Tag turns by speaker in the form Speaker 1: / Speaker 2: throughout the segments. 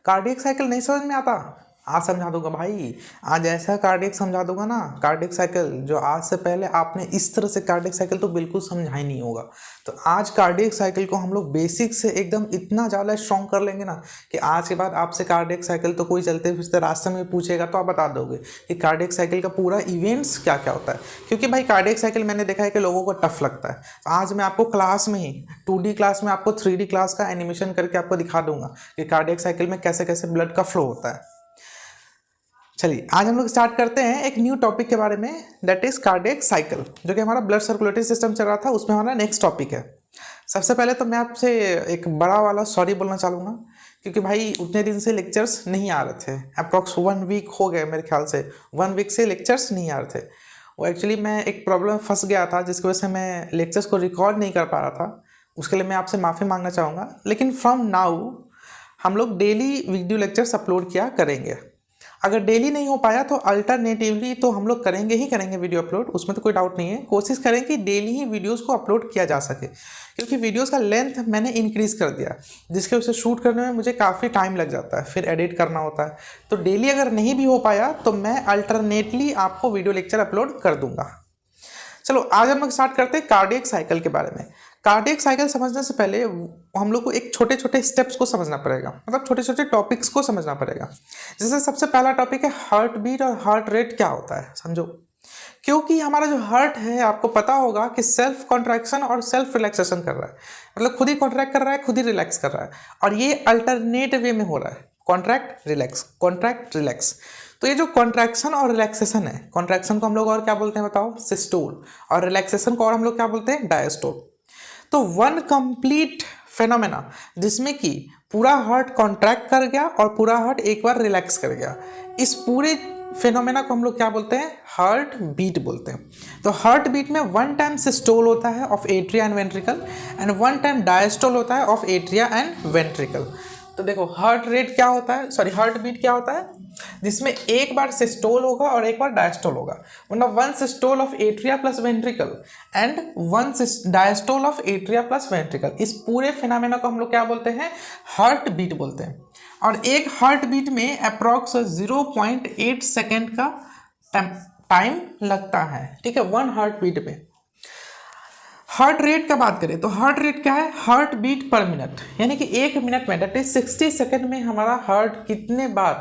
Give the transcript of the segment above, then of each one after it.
Speaker 1: Cardiac cycle नहीं समझ में आता, आज समझा दूंगा भाई। आज ऐसा कार्डियक समझा दूंगा ना, कार्डियक साइकिल जो आज से पहले आपने इस तरह से कार्डियक साइकिल तो बिल्कुल समझा ही नहीं होगा। तो आज कार्डियक साइकिल को हम लोग बेसिक से एकदम इतना ज़्यादा स्ट्रॉन्ग कर लेंगे ना कि आज के बाद आपसे कार्डियक साइकिल तो कोई चलते फिरते रास्ते में पूछेगा तो आप बता दोगे कि कार्डियक साइकिल का पूरा इवेंट्स क्या क्या होता है। क्योंकि भाई कार्डियक साइकिल मैंने देखा है कि लोगों को टफ लगता है। आज मैं आपको क्लास में ही 2D क्लास में आपको 3D क्लास का एनिमेशन करके आपको दिखा दूंगा कि कार्डियक साइकिल में कैसे कैसे ब्लड का फ्लो होता है। चलिए आज हम लोग स्टार्ट करते हैं एक न्यू टॉपिक के बारे में, दैट इज कार्डियक साइकिल, जो कि हमारा ब्लड सर्कुलेटरी सिस्टम चल रहा था, उसमें हमारा नेक्स्ट टॉपिक है। सबसे पहले तो मैं आपसे एक बड़ा वाला सॉरी बोलना चाहूँगा, क्योंकि भाई उतने दिन से लेक्चर्स नहीं आ रहे थे। अप्रॉक्स 1 वीक हो गए मेरे ख्याल से, 1 वीक से लेक्चर्स नहीं आ रहे थे। वो एक्चुअली मैं एक प्रॉब्लम फंस गया था जिसकी वजह से मैं लेक्चर्स को रिकॉर्ड नहीं कर पा रहा था। उसके लिए मैं आपसे माफ़ी मांगना चाहूँगा। लेकिन फ्रॉम नाउ हम लोग डेली वीडियो लेक्चर्स अपलोड किया करेंगे। अगर डेली नहीं हो पाया तो अल्टरनेटिवली तो हम लोग करेंगे ही करेंगे वीडियो अपलोड, उसमें तो कोई डाउट नहीं है। कोशिश करें कि डेली ही वीडियोस को अपलोड किया जा सके, क्योंकि वीडियोस का लेंथ मैंने इंक्रीज़ कर दिया, जिसके वजह से शूट करने में मुझे काफ़ी टाइम लग जाता है, फिर एडिट करना होता है। तो डेली अगर नहीं भी हो पाया तो मैं अल्टरनेटली आपको वीडियो लेक्चर अपलोड कर दूंगा। चलो आज हम लोग स्टार्ट करते हैं कार्डियक साइकिल के बारे में। कार्डियक साइकिल समझने से पहले हम लोग को एक छोटे छोटे स्टेप्स को समझना पड़ेगा, मतलब छोटे छोटे टॉपिक्स को समझना पड़ेगा। जैसे सबसे पहला टॉपिक है हार्ट बीट और हार्ट रेट क्या होता है, समझो। क्योंकि हमारा जो हार्ट है आपको पता होगा कि सेल्फ कॉन्ट्रैक्शन और सेल्फ रिलैक्सेशन कर रहा है, मतलब खुद ही कॉन्ट्रैक्ट कर रहा है, खुद ही रिलैक्स कर रहा है, और ये अल्टरनेट वे में हो रहा है, कॉन्ट्रैक्ट रिलैक्स, कॉन्ट्रैक्ट रिलैक्स। तो ये जो कॉन्ट्रैक्शन और रिलैक्सेशन है, कॉन्ट्रैक्शन को हम लोग और क्या बोलते हैं बताओ, सिस्टोल, और रिलैक्सेशन को और हम लोग क्या बोलते हैं, डायस्टोल। तो वन कंप्लीट फेनोमेना जिसमें कि पूरा हार्ट कॉन्ट्रैक्ट कर गया और पूरा हार्ट एक बार रिलैक्स कर गया, इस पूरे फेनोमेना को हम लोग क्या बोलते हैं, हार्ट बीट बोलते हैं। तो हार्ट बीट में 1 टाइम सिस्टोल होता है of atria and ventricle and 1 time diastole होता है ऑफ एट्रिया एंड वेंट्रिकल। तो देखो हार्ट रेट क्या होता है, सॉरी हार्ट बीट क्या होता है, जिसमें एक बार सिस्टोल होगा और एक बार डायस्टोल होगा, मतलब 1 systole of atria plus ventricle and 1 diastole of atria plus ventricle. इस पूरे फिनोमेना को हम लोग क्या बोलते हैं, हार्ट बीट बोलते हैं। और एक हार्ट बीट में अप्रॉक्स 0.8 सेकेंड का टाइम लगता है, ठीक है, 1 हार्ट बीट में। हार्ट रेट का बात करें तो हार्ट रेट क्या है, हार्ट बीट पर मिनट, यानी कि 1 मिनट में, दैट इज 60 सेकेंड में हमारा हार्ट कितने बार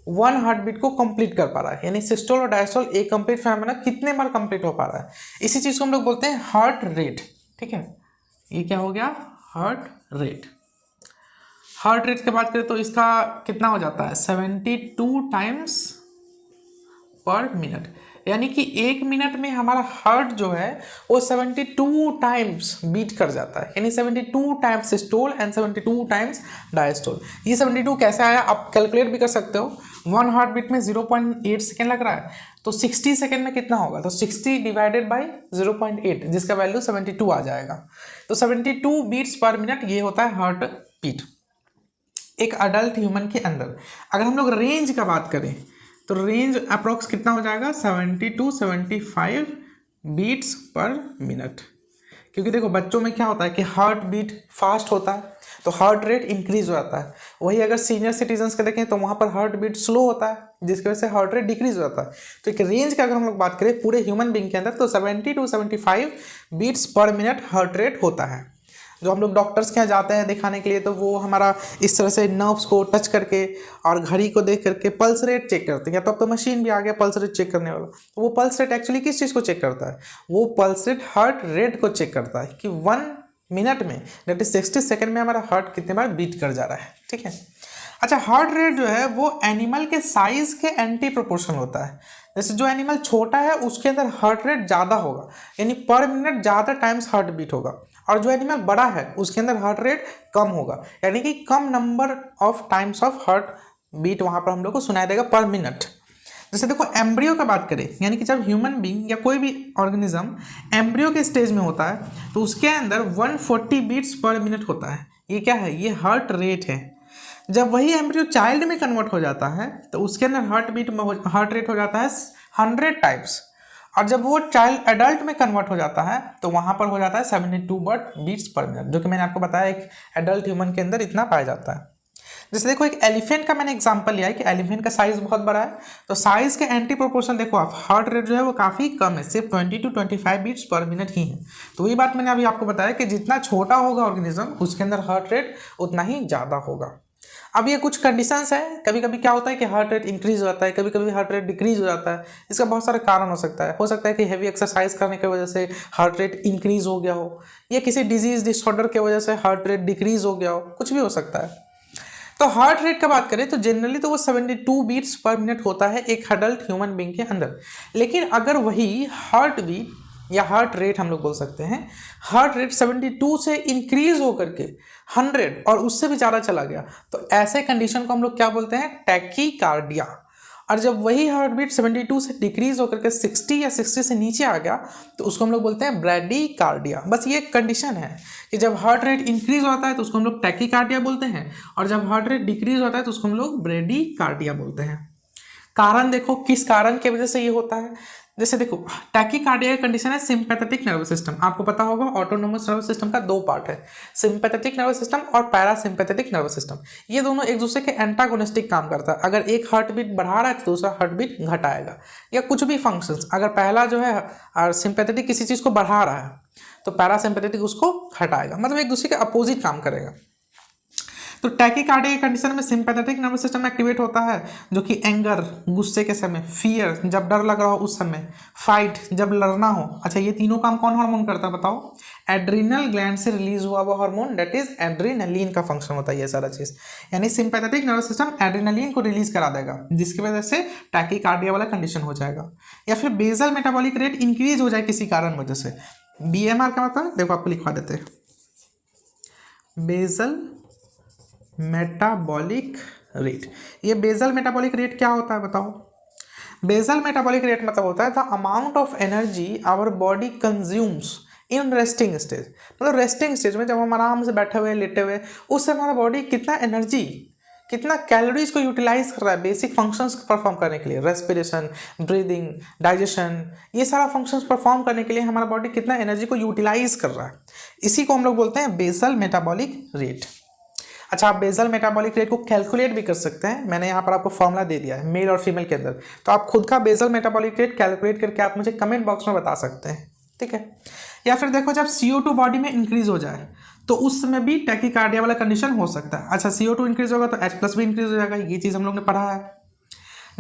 Speaker 1: 1 हार्ट बीट को कंप्लीट कर पा रहा है, यानी सिस्टोल और डायस्टोल एक कंप्लीट फेनोमेना कितने बार कंप्लीट हो पा रहा है। इसी चीज़ को हम लोग बोलते हैं हार्ट रेट, ठीक है। ये क्या हो गया, हार्ट रेट। हार्ट रेट की बात करें तो इसका कितना हो जाता है, 72 टाइम्स पर मिनट, यानी कि 1 मिनट में हमारा हार्ट जो है वो 72 टाइम्स बीट कर जाता है, यानी 72 times systole and 72 times diastole. ये 72 कैसे आया आप कैलकुलेट भी कर सकते हो। 1 हार्ट बीट में 0.8 सेकेंड लग रहा है, तो 60 सेकेंड में कितना होगा, तो 60 डिवाइडेड बाई 0.8, जिसका वैल्यू 72 आ जाएगा। तो 72 बीट्स पर मिनट ये होता है हार्ट बीट एक अडल्ट ह्यूमन के अंदर। अगर हम लोग रेंज का बात करें तो रेंज अप्रॉक्स कितना हो जाएगा, 70 to 75 बीट्स पर मिनट। क्योंकि देखो बच्चों में क्या होता है कि हार्ट बीट फास्ट होता है तो हार्ट रेट इंक्रीज हो जाता है, वही अगर सीनियर सिटीजन्स का देखें तो वहाँ पर हार्ट बीट स्लो होता है जिसकी वजह से हार्ट रेट डिक्रीज हो जाता है। तो एक रेंज का अगर हम लोग बात करें पूरे ह्यूमन बींग के अंदर तो 70 to 75 beats per minute heart rate होता है। जो हम लोग डॉक्टर्स के यहाँ जाते हैं दिखाने के लिए तो वो हमारा इस तरह से नर्व्स को टच करके और घड़ी को देख करके पल्स रेट चेक करते हैं। तो अब तो मशीन भी आ गया पल्स रेट चेक करने वाला। तो वो पल्स रेट एक्चुअली किस चीज़ को चेक करता है, वो पल्स रेट हार्ट रेट को चेक करता है कि 1 मिनट में दैट इज 60 सेकेंड में हमारा हार्ट कितने बार बीट कर जा रहा है, ठीक है। अच्छा हार्ट रेट जो है वो एनिमल के साइज के एंटी प्रोपोर्शनल होता है। जैसे जो एनिमल छोटा है उसके अंदर हार्ट रेट ज़्यादा होगा, यानी पर मिनट ज़्यादा टाइम्स हार्ट बीट होगा, और जो एनिमल बड़ा है उसके अंदर हार्ट रेट कम होगा, यानी कि कम number of times of heart beat वहाँ पर हम लोग को सुनाई देगा पर मिनट। जैसे देखो एम्ब्रियो का बात करें, यानी कि जब ह्यूमन बींग या कोई भी ऑर्गेनिज्म एम्ब्रियो के स्टेज में होता है तो उसके अंदर 140 बीट्स पर मिनट होता है। ये क्या है, ये हार्ट रेट है। जब वही एम्ब्रियो चाइल्ड में कन्वर्ट हो जाता है तो उसके अंदर हार्ट रेट हो जाता है 100 टाइम्स, और जब वो चाइल्ड एडल्ट में कन्वर्ट हो जाता है तो वहाँ पर हो जाता है 72 बीट्स पर मिनट, जो कि मैंने आपको बताया एक एडल्ट ह्यूमन के अंदर इतना पाया जाता है। जैसे देखो एक एलिफेंट का मैंने एग्जांपल लिया है कि एलिफेंट का साइज बहुत बड़ा है, तो साइज के एंटी प्रोपोर्शन देखो आप हार्ट रेट जो है वो काफ़ी कम है, सिर्फ 20 to 25 बीट्स पर मिनट ही है। तो वही बात मैंने अभी आपको बताया कि जितना छोटा होगा ऑर्गेनिज्म उसके अंदर हार्ट रेट उतना ही ज़्यादा होगा। अब ये कुछ कंडीशंस है, कभी कभी क्या होता है कि हार्ट रेट इंक्रीज हो जाता है, कभी कभी हार्ट रेट डिक्रीज हो जाता है। इसका बहुत सारे कारण हो सकता है कि हैवी एक्सरसाइज करने की वजह से हार्ट रेट इंक्रीज हो गया हो, या किसी डिजीज डिसऑर्डर की वजह से हार्ट रेट डिक्रीज हो गया हो, कुछ भी हो सकता है। तो हार्ट रेट का बात करें तो जनरली तो वो 72 बीट्स पर मिनट होता है एक अडल्ट ह्यूमन बींग के अंदर। लेकिन अगर वही हार्ट बीट या हार्ट रेट हम लोग बोल सकते हैं, हार्ट रेट 72 से इंक्रीज होकर के 100 और उससे भी ज़्यादा चला गया, तो ऐसे कंडीशन को हम लोग क्या बोलते हैं, टैकीकार्डिया। और जब वही हार्ट बीट 72 से डिक्रीज होकर के 60 या 60 से नीचे आ गया तो उसको हम लोग बोलते हैं ब्रैडीकार्डिया। बस ये एक कंडीशन है कि जब हार्ट रेट इंक्रीज होता है तो उसको हम लोग टैकीकार्डिया बोलते हैं, और जब हार्ट रेट डिक्रीज होता है तो उसको हम लोग ब्रैडीकार्डिया बोलते हैं। कारण देखो किस कारण की वजह से ये होता है। जैसे देखो टैकीकार्डिया का कंडीशन है सिंपैथेटिक नर्वस सिस्टम। आपको पता होगा ऑटोनोमस नर्वस सिस्टम का दो पार्ट है, सिंपैथेटिक नर्वस सिस्टम और पैरासिम्पैथेटिक नर्वस सिस्टम। ये दोनों एक दूसरे के एंटागोनिस्टिक काम करता है। अगर एक हार्ट बीट बढ़ा रहा है तो दूसरा हार्ट बीट घटाएगा, या कुछ भी फंक्शंस। अगर पहला जो है सिंपैथेटिक किसी चीज़ को बढ़ा रहा है तो पैरासिम्पैथेटिक उसको घटाएगा, मतलब एक दूसरे के अपोजिट काम करेगा। तो टैकीकार्डिया कंडीशन में सिंपैथेटिक नर्वस सिस्टम एक्टिवेट होता है, जो कि एंगर गुस्से के समय, फियर जब डर लग रहा हो उस समय, फाइट जब लड़ना हो। अच्छा ये तीनों काम कौन हार्मोन करता है बताओ, एड्रिनल ग्लैंड से रिलीज हुआ वो हार्मोन दैट इज एड्रिनलिन का फंक्शन होता है ये सारा चीज। यानी सिंपैथेटिक नर्वस सिस्टम एड्रिनलिन को रिलीज करा देगा, जिसकी वजह से टैकीकार्डिया वाला कंडीशन हो जाएगा। या फिर बेसल मेटाबॉलिक रेट इंक्रीज हो जाए किसी कारण वजह से। बीएमआर का मतलब देखो आपको लिखवा देते हैं, बेसल मेटाबॉलिक रेट। ये बेसल मेटाबॉलिक रेट क्या होता है बताओ। बेसल मेटाबॉलिक रेट मतलब होता है the amount of energy our body consumes in resting stage. मतलब रेस्टिंग स्टेज में जब हम आराम से बैठे हुए लेटे हुए उस समय हमारा बॉडी कितना एनर्जी, कितना कैलोरीज को यूटिलाइज कर रहा है बेसिक फंक्शंस परफॉर्म करने के लिए, रेस्पिरेशन, ब्रीदिंग, डाइजेशन, ये सारा फंक्शंस परफॉर्म करने के लिए हमारा बॉडी कितना एनर्जी को यूटिलाइज कर रहा है। इसी को हम लोग बोलते हैं बेसल मेटाबॉलिक रेट। अच्छा आप बेसल मेटाबॉलिक रेट को कैलकुलेट भी कर सकते हैं, मैंने यहाँ पर आपको फॉर्मूला दे दिया है मेल और फीमेल के अंदर, तो आप खुद का बेसल मेटाबॉलिक रेट कैलकुलेट करके आप मुझे कमेंट बॉक्स में बता सकते हैं, ठीक है। या फिर देखो जब CO2 बॉडी में इंक्रीज हो जाए तो उस समय भी टैकीकार्डिया वाला कंडीशन हो सकता है। अच्छा CO2 इंक्रीज होगा तो H+ भी इंक्रीज हो जाएगा, ये चीज़ हम लोग ने पढ़ा है।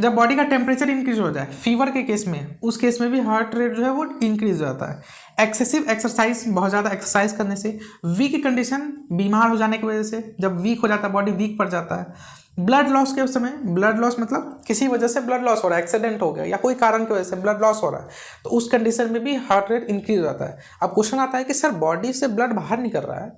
Speaker 1: जब बॉडी का टेम्परेचर इंक्रीज हो जाए फीवर के केस में, उस केस में भी हार्ट रेट जो है वो इंक्रीज हो जाता है। एक्सेसिव एक्सरसाइज, बहुत ज़्यादा एक्सरसाइज करने से, वीक कंडीशन, बीमार हो जाने की वजह से, जब वीक हो जाता है बॉडी वीक पड़ जाता है। ब्लड लॉस के समय, ब्लड लॉस मतलब किसी वजह से ब्लड लॉस हो रहा है, एक्सीडेंट हो गया या कोई कारण की वजह से ब्लड लॉस हो रहा है, तो उस कंडीशन में भी हार्ट रेट इंक्रीज हो जाता है। अब क्वेश्चन आता है कि सर बॉडी से ब्लड बाहर निकल रहा है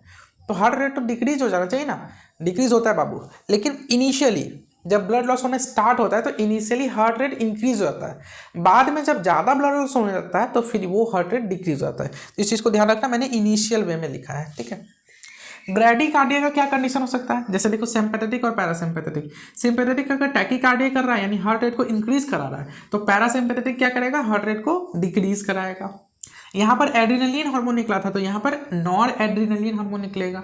Speaker 1: तो हार्ट रेट तो डिक्रीज हो जाना चाहिए ना। डिक्रीज होता है बाबू, लेकिन इनिशियली जब ब्लड लॉस होने स्टार्ट होता है तो इनिशियली हार्ट रेट इंक्रीज हो जाता है। बाद में जब ज़्यादा ब्लड लॉस होने लगता है तो फिर वो हार्ट रेट डिक्रीज हो जाता है। तो इस चीज़ को ध्यान रखना, मैंने इनिशियल वे में लिखा है, ठीक है। ब्रैडीकार्डिया का क्या कंडीशन हो सकता है, जैसे देखो सिंपैथेटिक और पैरासिम्पैथेटिक। सिंपैथेटिक अगर टैकीकार्डिया कर रहा है यानी हार्ट रेट को इंक्रीज करा रहा है, तो पैरासिम्पैथेटिक क्या करेगा, हार्ट रेट को डिक्रीज कराएगा। यहाँ पर एड्रिनलिन हार्मोन निकला था तो यहाँ पर नॉर एड्रिनलिन हार्मोन निकलेगा।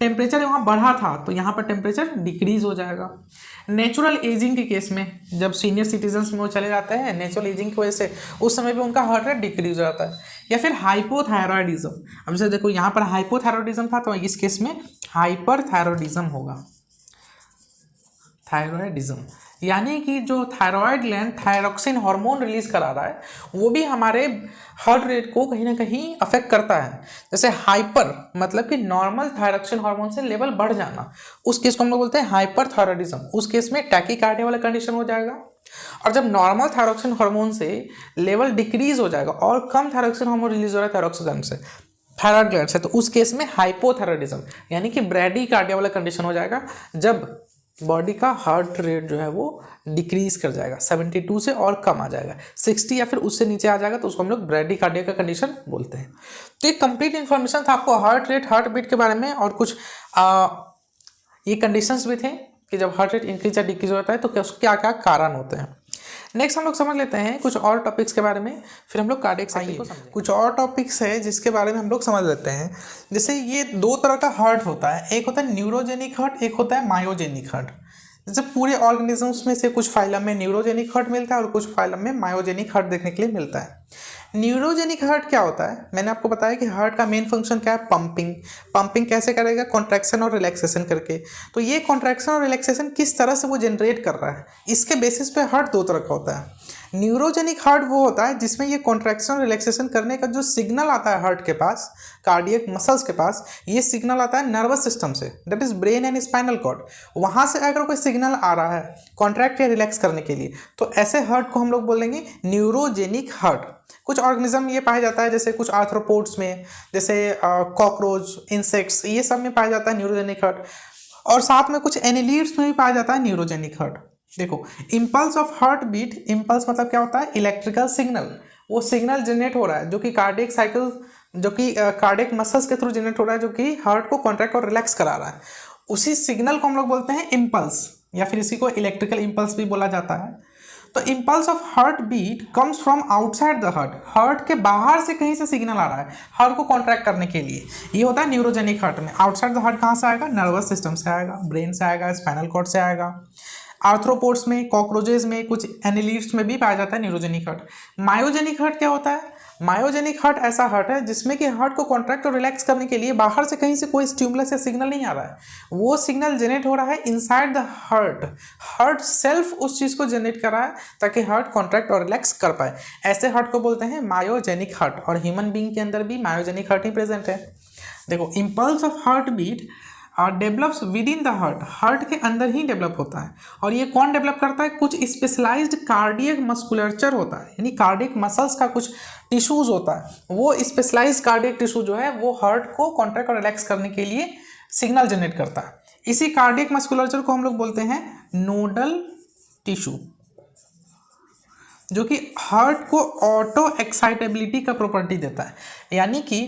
Speaker 1: टेम्परेचर वहाँ बढ़ा था तो यहाँ पर टेम्परेचर डिक्रीज हो जाएगा। नेचुरल एजिंग के केस में जब सीनियर सिटीजन्स में वो चले जाते हैं नेचुरल एजिंग की वजह से, उस समय भी उनका हार्ट रेट डिक्रीज हो जाता है। या फिर हाइपोथायरॉयडिज्म, अब जैसे देखो यहाँ पर हाइपोथायरॉयडिज्म था तो इस केस में हाइपरथायरॉयडिज्म होगा। थायरॉयडिज्म यानी कि जो thyroid gland thyroxine hormone release करा रहा है वो भी हमारे हार्ट रेट को कहीं ना कहीं अफेक्ट करता है। जैसे हाइपर मतलब कि नॉर्मल थायरोक्सिन हार्मोन से लेवल बढ़ जाना, उस केस को हम लोग बोलते हैं हाइपरथायरॉयडिज्म। उस केस में टैकीकार्डिया वाला कंडीशन हो जाएगा। और जब नॉर्मल थायरोक्सिन हार्मोन से लेवल डिक्रीज हो जाएगा और कम थायरोक्सिन हार्मोन रिलीज हो रहा है थायरोक्सिन ग्लैंड से, थायराइड ग्लैंड से, तो उस केस में हाइपोथायरॉयडिज्म यानी कि ब्रैडीकार्डिया वाला कंडीशन हो जाएगा, जब बॉडी का हार्ट रेट जो है वो डिक्रीज कर जाएगा, 72 से और कम आ जाएगा, 60 या फिर उससे नीचे आ जाएगा तो उसको हम लोग ब्रैडीकार्डिया का कंडीशन बोलते हैं। तो ये कंप्लीट इन्फॉर्मेशन था आपको हार्ट रेट हार्ट बीट के बारे में, और कुछ ये कंडीशंस भी थे कि जब हार्ट रेट इंक्रीज या डिक्रीज होता है तो क्या क्या कारण होते हैं। नेक्स्ट हम लोग समझ लेते हैं कुछ और टॉपिक्स के बारे में, फिर हम लोग कार्डियक साइकिल को समझेंगे। कुछ और टॉपिक्स है जिसके बारे में हम लोग समझ लेते हैं। जैसे ये दो तरह का हार्ट होता है, एक होता है न्यूरोजेनिक हार्ट, एक होता है मायोजेनिक हार्ट। जैसे पूरे ऑर्गेनिजम्स में से कुछ फाइलम में न्यूरोजेनिक हार्ट मिलता है और कुछ फाइलम में मायोजेनिक हार्ट देखने के लिए मिलता है। न्यूरोजेनिक हार्ट क्या होता है, मैंने आपको बताया कि हार्ट का मेन फंक्शन क्या है, पंपिंग। पंपिंग कैसे करेगा, कॉन्ट्रैक्शन और रिलैक्सेशन करके। तो ये कॉन्ट्रैक्शन और रिलैक्सेशन किस तरह से वो जनरेट कर रहा है, इसके बेसिस पे हार्ट दो तरह का होता है। न्यूरोजेनिक हार्ट वो होता है जिसमें ये कॉन्ट्रैक्शन रिलैक्सेशन करने का जो सिग्नल आता है हार्ट के पास, कार्डियक मसल्स के पास, ये सिग्नल आता है नर्वस सिस्टम से, that is brain and spinal cord. वहाँ से अगर कोई सिग्नल आ रहा है कॉन्ट्रैक्ट या रिलैक्स करने के लिए, तो ऐसे हार्ट को हम लोग बोलेंगे न्यूरोजेनिक हार्ट। कुछ ऑर्गेनिज्म ये पाया जाता है, जैसे कुछ आर्थ्रोपोड्स में, जैसे कॉकरोच, इंसेक्ट्स, ये सब में पाया जाता है न्यूरोजेनिक हार्ट। और साथ में कुछ एनिलीड्स में भी पाया जाता है न्यूरोजेनिक हार्ट। देखो, impulse of heart beat, impulse मतलब क्या होता है, इलेक्ट्रिकल सिग्नल। वो सिग्नल जनरेट हो रहा है जो कि कार्डियक साइकिल, जो कि कार्डियक मसल्स के थ्रू जनरेट हो रहा है, जो कि हार्ट को कॉन्ट्रैक्ट और रिलैक्स करा रहा है। उसी सिग्नल को हम लोग बोलते हैं इम्पल्स, या फिर इसी को इलेक्ट्रिकल इम्पल्स भी बोला जाता है। तो impulse of heart beat comes from outside the heart, heart के बाहर से कहीं से सिग्नल आ रहा है हार्ट को कॉन्ट्रैक्ट करने के लिए। ये होता है न्यूरोजेनिक हार्ट में। आउटसाइड द हार्ट कहाँ से आएगा, नर्वस सिस्टम से आएगा, ब्रेन से आएगा, स्पाइनल कॉर्ड से आएगा। आर्थ्रोपोड्स में, कॉकरोचेज में, कुछ एनिलीड्स में भी पाया जाता है न्यूरोजेनिक हार्ट। मायोजेनिक हार्ट क्या होता है, मायोजेनिक हार्ट ऐसा हार्ट है जिसमें कि हार्ट को कॉन्ट्रैक्ट और रिलैक्स करने के लिए बाहर से कहीं से कोई स्टिमुलस या सिग्नल नहीं आ रहा है, वो सिग्नल जनरेट हो रहा है inside the heart. Heart self उस चीज़ को जनरेट कर रहा है ताकि हार्ट कॉन्ट्रैक्ट और रिलैक्स कर पाए। ऐसे हार्ट को बोलते हैं मायोजेनिक हार्ट। और ह्यूमन बीइंग के अंदर भी मायोजेनिक हार्ट ही प्रेजेंट है। देखो, impulse of heart beat develops within the heart, heart के अंदर ही डेवलप होता है। और ये कौन डेवलप करता है, कुछ स्पेशलाइज्ड कार्डियक मस्कुलर्चर होता है, यानी कार्डियक मसल्स का कुछ टिश्यूज होता है। वो स्पेशलाइज्ड कार्डियक टिश्यू जो है वो हार्ट को कॉन्ट्रैक्ट और रिलैक्स करने के लिए सिग्नल जनरेट करता है। इसी कार्डियक मस्कुलर्चर को हम लोग बोलते हैं नोडल टिश्यू, जो कि हार्ट को ऑटो एक्साइटेबिलिटी का प्रॉपर्टी देता है। यानी कि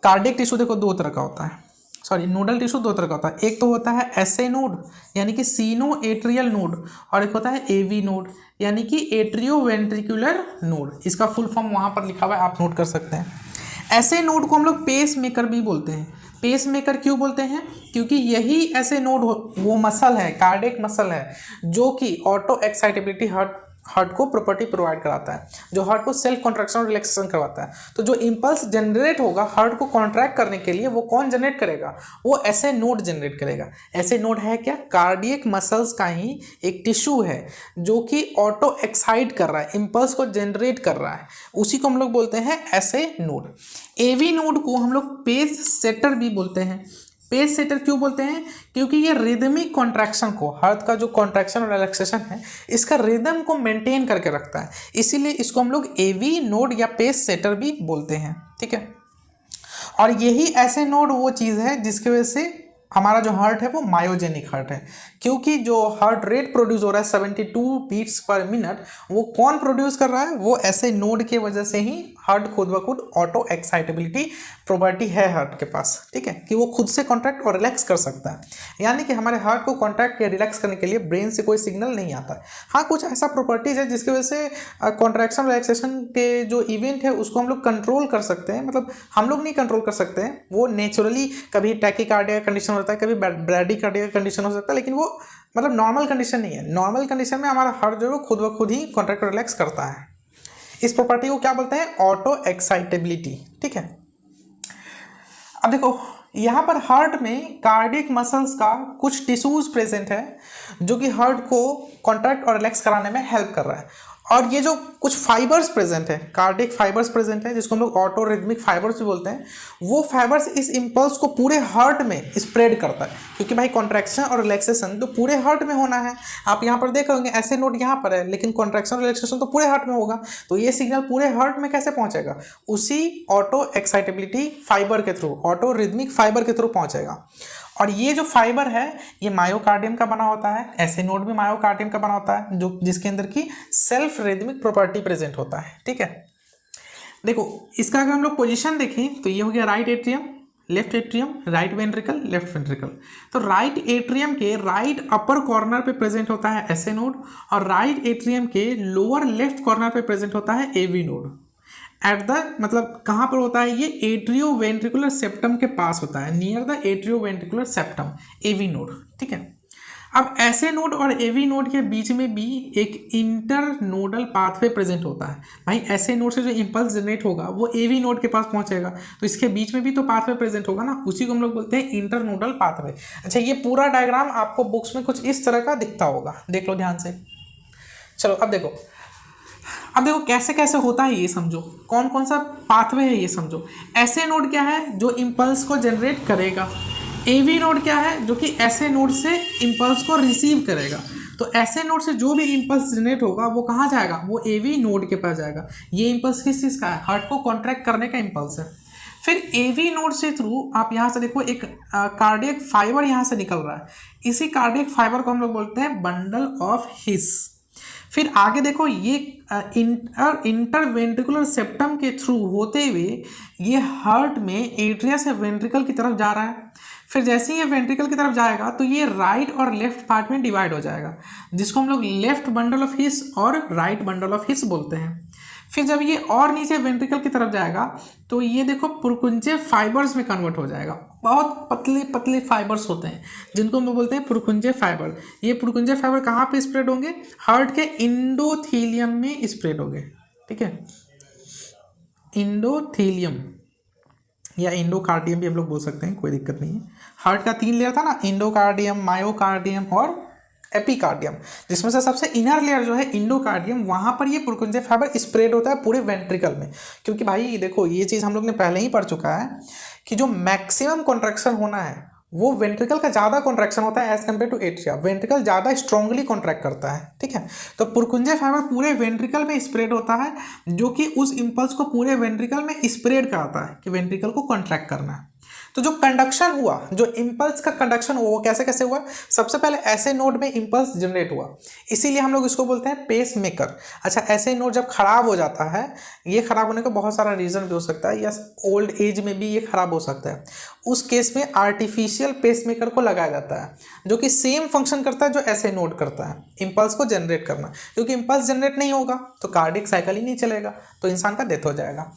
Speaker 1: कार्डियक टिश्यू देखो दो तरह का होता है, सॉरी नोडल टिश्यू दो तरह का होता है। एक तो होता है एसए नोड यानी कि सीनो एट्रियल नोड, और एक होता है एवी नोड यानी कि एट्रियो वेंट्रिकुलर नोड। इसका फुल फॉर्म वहाँ पर लिखा हुआ है, आप नोट कर सकते हैं। एसए नोड को हम लोग पेस मेकर भी बोलते हैं। पेस मेकर क्यों बोलते हैं, क्योंकि यही ऐसे नोड वो मसल है, कार्डियक मसल है, जो कि ऑटो एक्साइटेबिलिटी हार्ट को प्रॉपर्टी प्रोवाइड कराता है, जो हार्ट को सेल्फ कॉन्ट्रैक्शन और रिलैक्सेशन करवाता है। तो जो इंपल्स जनरेट होगा हार्ट को कॉन्ट्रैक्ट करने के लिए, वो कौन जनरेट करेगा, वो ऐसे नोड जनरेट करेगा। ऐसे नोड है क्या, कार्डियक मसल्स का ही एक टिश्यू है जो कि ऑटो एक्साइट कर रहा है, इंपल्स को जनरेट कर रहा है, उसी को हम लोग बोलते हैं ऐसे नोड। एवी नोड को हम लोग पेस सेटर भी बोलते हैं। पेस सेटर क्यों बोलते हैं, क्योंकि ये रिदमिक कॉन्ट्रैक्शन को, हार्ट का जो कॉन्ट्रैक्शन और रिलैक्सेशन है, इसका रिदम को मेंटेन करके रखता है, इसीलिए इसको हम लोग एवी नोड या पेस सेटर भी बोलते हैं। ठीक है, और यही ऐसे नोड वो चीज़ है जिसकी वजह से हमारा जो हार्ट है वो मायोजेनिक हार्ट है, क्योंकि जो हार्ट रेट प्रोड्यूस हो रहा है 72 बीट्स पर मिनट, वो कौन प्रोड्यूस कर रहा है, वो ऐसे नोड के वजह से ही हार्ट खुद ब खुद ऑटो एक्साइटेबिलिटी प्रॉपर्टी है हार्ट के पास। ठीक है, कि वो खुद से कॉन्ट्रैक्ट और रिलैक्स कर सकता है, यानी कि हमारे हार्ट को कॉन्ट्रैक्ट या रिलैक्स करने के लिए ब्रेन से कोई सिग्नल नहीं आता है। हाँ, कुछ ऐसा प्रॉपर्टीज है जिसकी वजह से कॉन्ट्रैक्शन रिलैक्सेशन के जो इवेंट है उसको हम लोग कंट्रोल कर सकते हैं, मतलब हम लोग नहीं कंट्रोल कर सकते हैं, वो नेचुरली कभी टैकीकार्डिया कंडीशन होता है, कभी ब्रैडीकार्डिया कंडीशन हो सकता है, लेकिन वो मतलब नॉर्मल कंडीशन नहीं है। नॉर्मल कंडीशन में हमारा हार्ट जो है खुद ब खुद ही कॉन्ट्रैक्ट और रिलैक्स करता है। इस प्रॉपर्टी को क्या बोलते हैं, ऑटो एक्साइटेबिलिटी। ठीक है, अब देखो यहाँ पर हार्ट में कार्डियक मसल्स का कुछ टिश्यूज प्रेजेंट है जो कि हार्ट को कॉन्ट्रैक्ट और रिलैक्स कराने में हेल्प कर रहा है। और ये जो कुछ फाइबर्स प्रेजेंट है, कार्डियक फाइबर्स प्रेजेंट है, जिसको हम लोग ऑटो रिदमिक फाइबर्स भी बोलते हैं, वो फाइबर्स इस इंपल्स को पूरे हार्ट में स्प्रेड करता है, क्योंकि भाई कॉन्ट्रैक्शन और रिलैक्सेशन तो पूरे हार्ट में होना है। आप यहाँ पर देख रहे ऐसे नोड यहाँ पर है, लेकिन कॉन्ट्रैक्शन और रिलैक्सेशन तो पूरे हार्ट में होगा, तो ये सिग्नल पूरे हार्ट में कैसे पहुँचेगा, उसी ऑटो एक्साइटेबिलिटी फाइबर के थ्रू, ऑटो रिदमिक फाइबर के थ्रू पहुँचेगा। और ये जो फाइबर है ये मायोकार्डियम का बना होता है, ऐसे नोड भी मायोकार्डियम का बना होता है, जो जिसके अंदर की सेल्फ रिदमिक प्रॉपर्टी प्रेजेंट होता है। ठीक है, देखो इसका अगर हम लोग पोजीशन देखें तो ये हो गया right atrium, left atrium, right ventricle, left ventricle. तो राइट एट्रियम के राइट अपर कॉर्नर पे प्रेजेंट होता है एसए नोड और राइट एट्रियम के लोअर लेफ्ट कॉर्नर पे प्रेजेंट होता है एवी नोड। एट द मतलब कहाँ पर होता है ये, एट्रियो वेंट्रिकुलर सेप्टम के पास होता है, near the atrio ventricular septum, AV node. ठीक है, अब एसए नोड और एवी नोड के बीच में भी एक इंटर नोडल पाथवे प्रेजेंट होता है। भाई एसए नोड से जो इंपल्स जनरेट होगा वो एवी नोड के पास पहुंचेगा, तो इसके बीच में भी तो पाथवे प्रेजेंट होगा ना, उसी को हम लोग बोलते हैं इंटर नोडल पाथवे। अच्छा, ये पूरा डायग्राम आपको बुक्स में कुछ इस तरह का दिखता होगा, देख लो ध्यान से। चलो अब देखो कैसे कैसे होता है ये समझो, कौन कौन सा पाथवे है ये समझो। एसए नोड क्या है, जो इंपल्स को जनरेट करेगा। एवी नोड क्या है, जो कि एसए नोड से इंपल्स को रिसीव करेगा। तो एसए नोड से जो भी इंपल्स जनरेट होगा वो कहाँ जाएगा, वो एवी नोड के पास जाएगा। ये इंपल्स किस चीज़ का है, हार्ट को कॉन्ट्रैक्ट करने का इंपल्स है। फिर एवी नोड से थ्रू आप यहाँ से देखो एक कार्डियक फाइबर यहाँ से निकल रहा है, इसी कार्डियक फाइबर को हम लोग बोलते हैं बंडल ऑफ हिस। फिर आगे देखो ये इंटरवेंट्रिकुलर सेप्टम के थ्रू होते हुए ये हार्ट में एट्रिया से वेंट्रिकल की तरफ जा रहा है। फिर जैसे ही ये वेंट्रिकल की तरफ जाएगा तो ये राइट और लेफ्ट पार्ट में डिवाइड हो जाएगा, जिसको हम लोग लेफ्ट बंडल ऑफ हिस और राइट बंडल ऑफ हिस बोलते हैं। फिर जब ये और नीचे वेंट्रिकल की तरफ जाएगा तो ये देखो पुरकुंजे फाइबर्स में कन्वर्ट हो जाएगा। बहुत पतले पतले फाइबर्स होते हैं जिनको हम लोग बोलते हैं पुरकुंजे फाइबर। ये पुरकुंजे फाइबर कहाँ पे स्प्रेड होंगे, हार्ट के इंडोथीलियम में स्प्रेड होंगे। ठीक है, इंडोथीलियम या इंडोकार्डियम भी हम लोग बोल सकते हैं, कोई दिक्कत नहीं है। हार्ट का 3 लेयर था ना, इंडोकार्डियम, मायोकार्डियम और एपिकार्डियम, जिसमें से सबसे इनर लेयर जो है इंडोकार्डियम, वहाँ पर ये पुरकुंजे फाइबर स्प्रेड होता है पूरे वेंट्रिकल में। क्योंकि भाई देखो ये चीज़ हम लोग ने पहले ही पढ़ चुका है कि जो मैक्सिमम कॉन्ट्रैक्शन होना है वो वेंट्रिकल का ज़्यादा कॉन्ट्रैक्शन होता है as compare to atria. Ventricle ज़्यादा स्ट्रांगली कॉन्ट्रैक्ट करता है। ठीक है, तो पुरकुंजे फाइबर पूरे वेंट्रिकल में स्प्रेड होता है, जो कि उस इंपल्स को पूरे वेंट्रिकल में स्प्रेड कराता है कि वेंट्रिकल को कॉन्ट्रैक्ट करना है। तो जो कंडक्शन हुआ, जो इंपल्स का कंडक्शन हुआ वो कैसे कैसे हुआ, सबसे पहले एसए नोड में इंपल्स जनरेट हुआ, इसीलिए हम लोग इसको बोलते हैं पेस मेकर। अच्छा, एसए नोड जब खराब हो जाता है, ये खराब होने का बहुत सारा रीज़न भी हो सकता है, या ओल्ड एज में भी ये खराब हो सकता है। उस केस में आर्टिफिशियल पेस मेकर को लगाया जाता है, जो कि सेम फंक्शन करता है जो एसए नोड करता है, इंपल्स को जनरेट करना। क्योंकि इंपल्स जनरेट नहीं होगा तो कार्डियक साइकिल ही नहीं चलेगा, तो इंसान का डेथ हो जाएगा।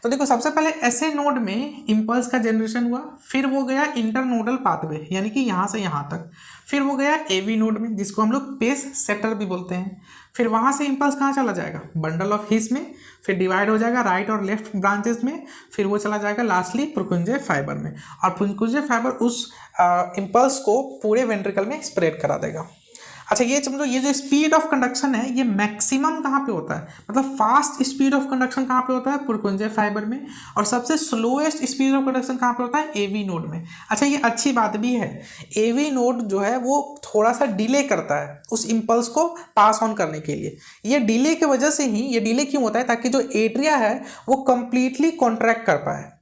Speaker 1: तो देखो सबसे पहले एसए नोड में इंपल्स का जनरेशन हुआ, फिर वो गया इंटरनोडल पाथवे यानी कि यहाँ से यहाँ तक, फिर वो गया एवी नोड में जिसको हम लोग पेस सेटर भी बोलते हैं। फिर वहाँ से इंपल्स कहाँ चला जाएगा, बंडल ऑफ हिस में, फिर डिवाइड हो जाएगा राइट और लेफ्ट ब्रांचेस में, फिर वो चला जाएगा लास्टली पुरकुंजे फाइबर में, और पुरकुंजे फाइबर उस इंपल्स को पूरे वेंट्रिकल में स्प्रेड करा देगा। अच्छा, ये समझो ये जो स्पीड ऑफ कंडक्शन है ये मैक्सिमम कहाँ पे होता है, मतलब फास्ट स्पीड ऑफ कंडक्शन कहाँ पे होता है, पुरकुंजे फाइबर में, और सबसे स्लोएस्ट स्पीड ऑफ कंडक्शन कहाँ पे होता है, एवी नोड में। अच्छा, ये अच्छी बात भी है, एवी नोड जो है वो थोड़ा सा डिले करता है उस इम्पल्स को पास ऑन करने के लिए। ये डिले की वजह से ही, ये डिले क्यों होता है, ताकि जो एट्रिया है वो कंप्लीटली कॉन्ट्रैक्ट कर पाए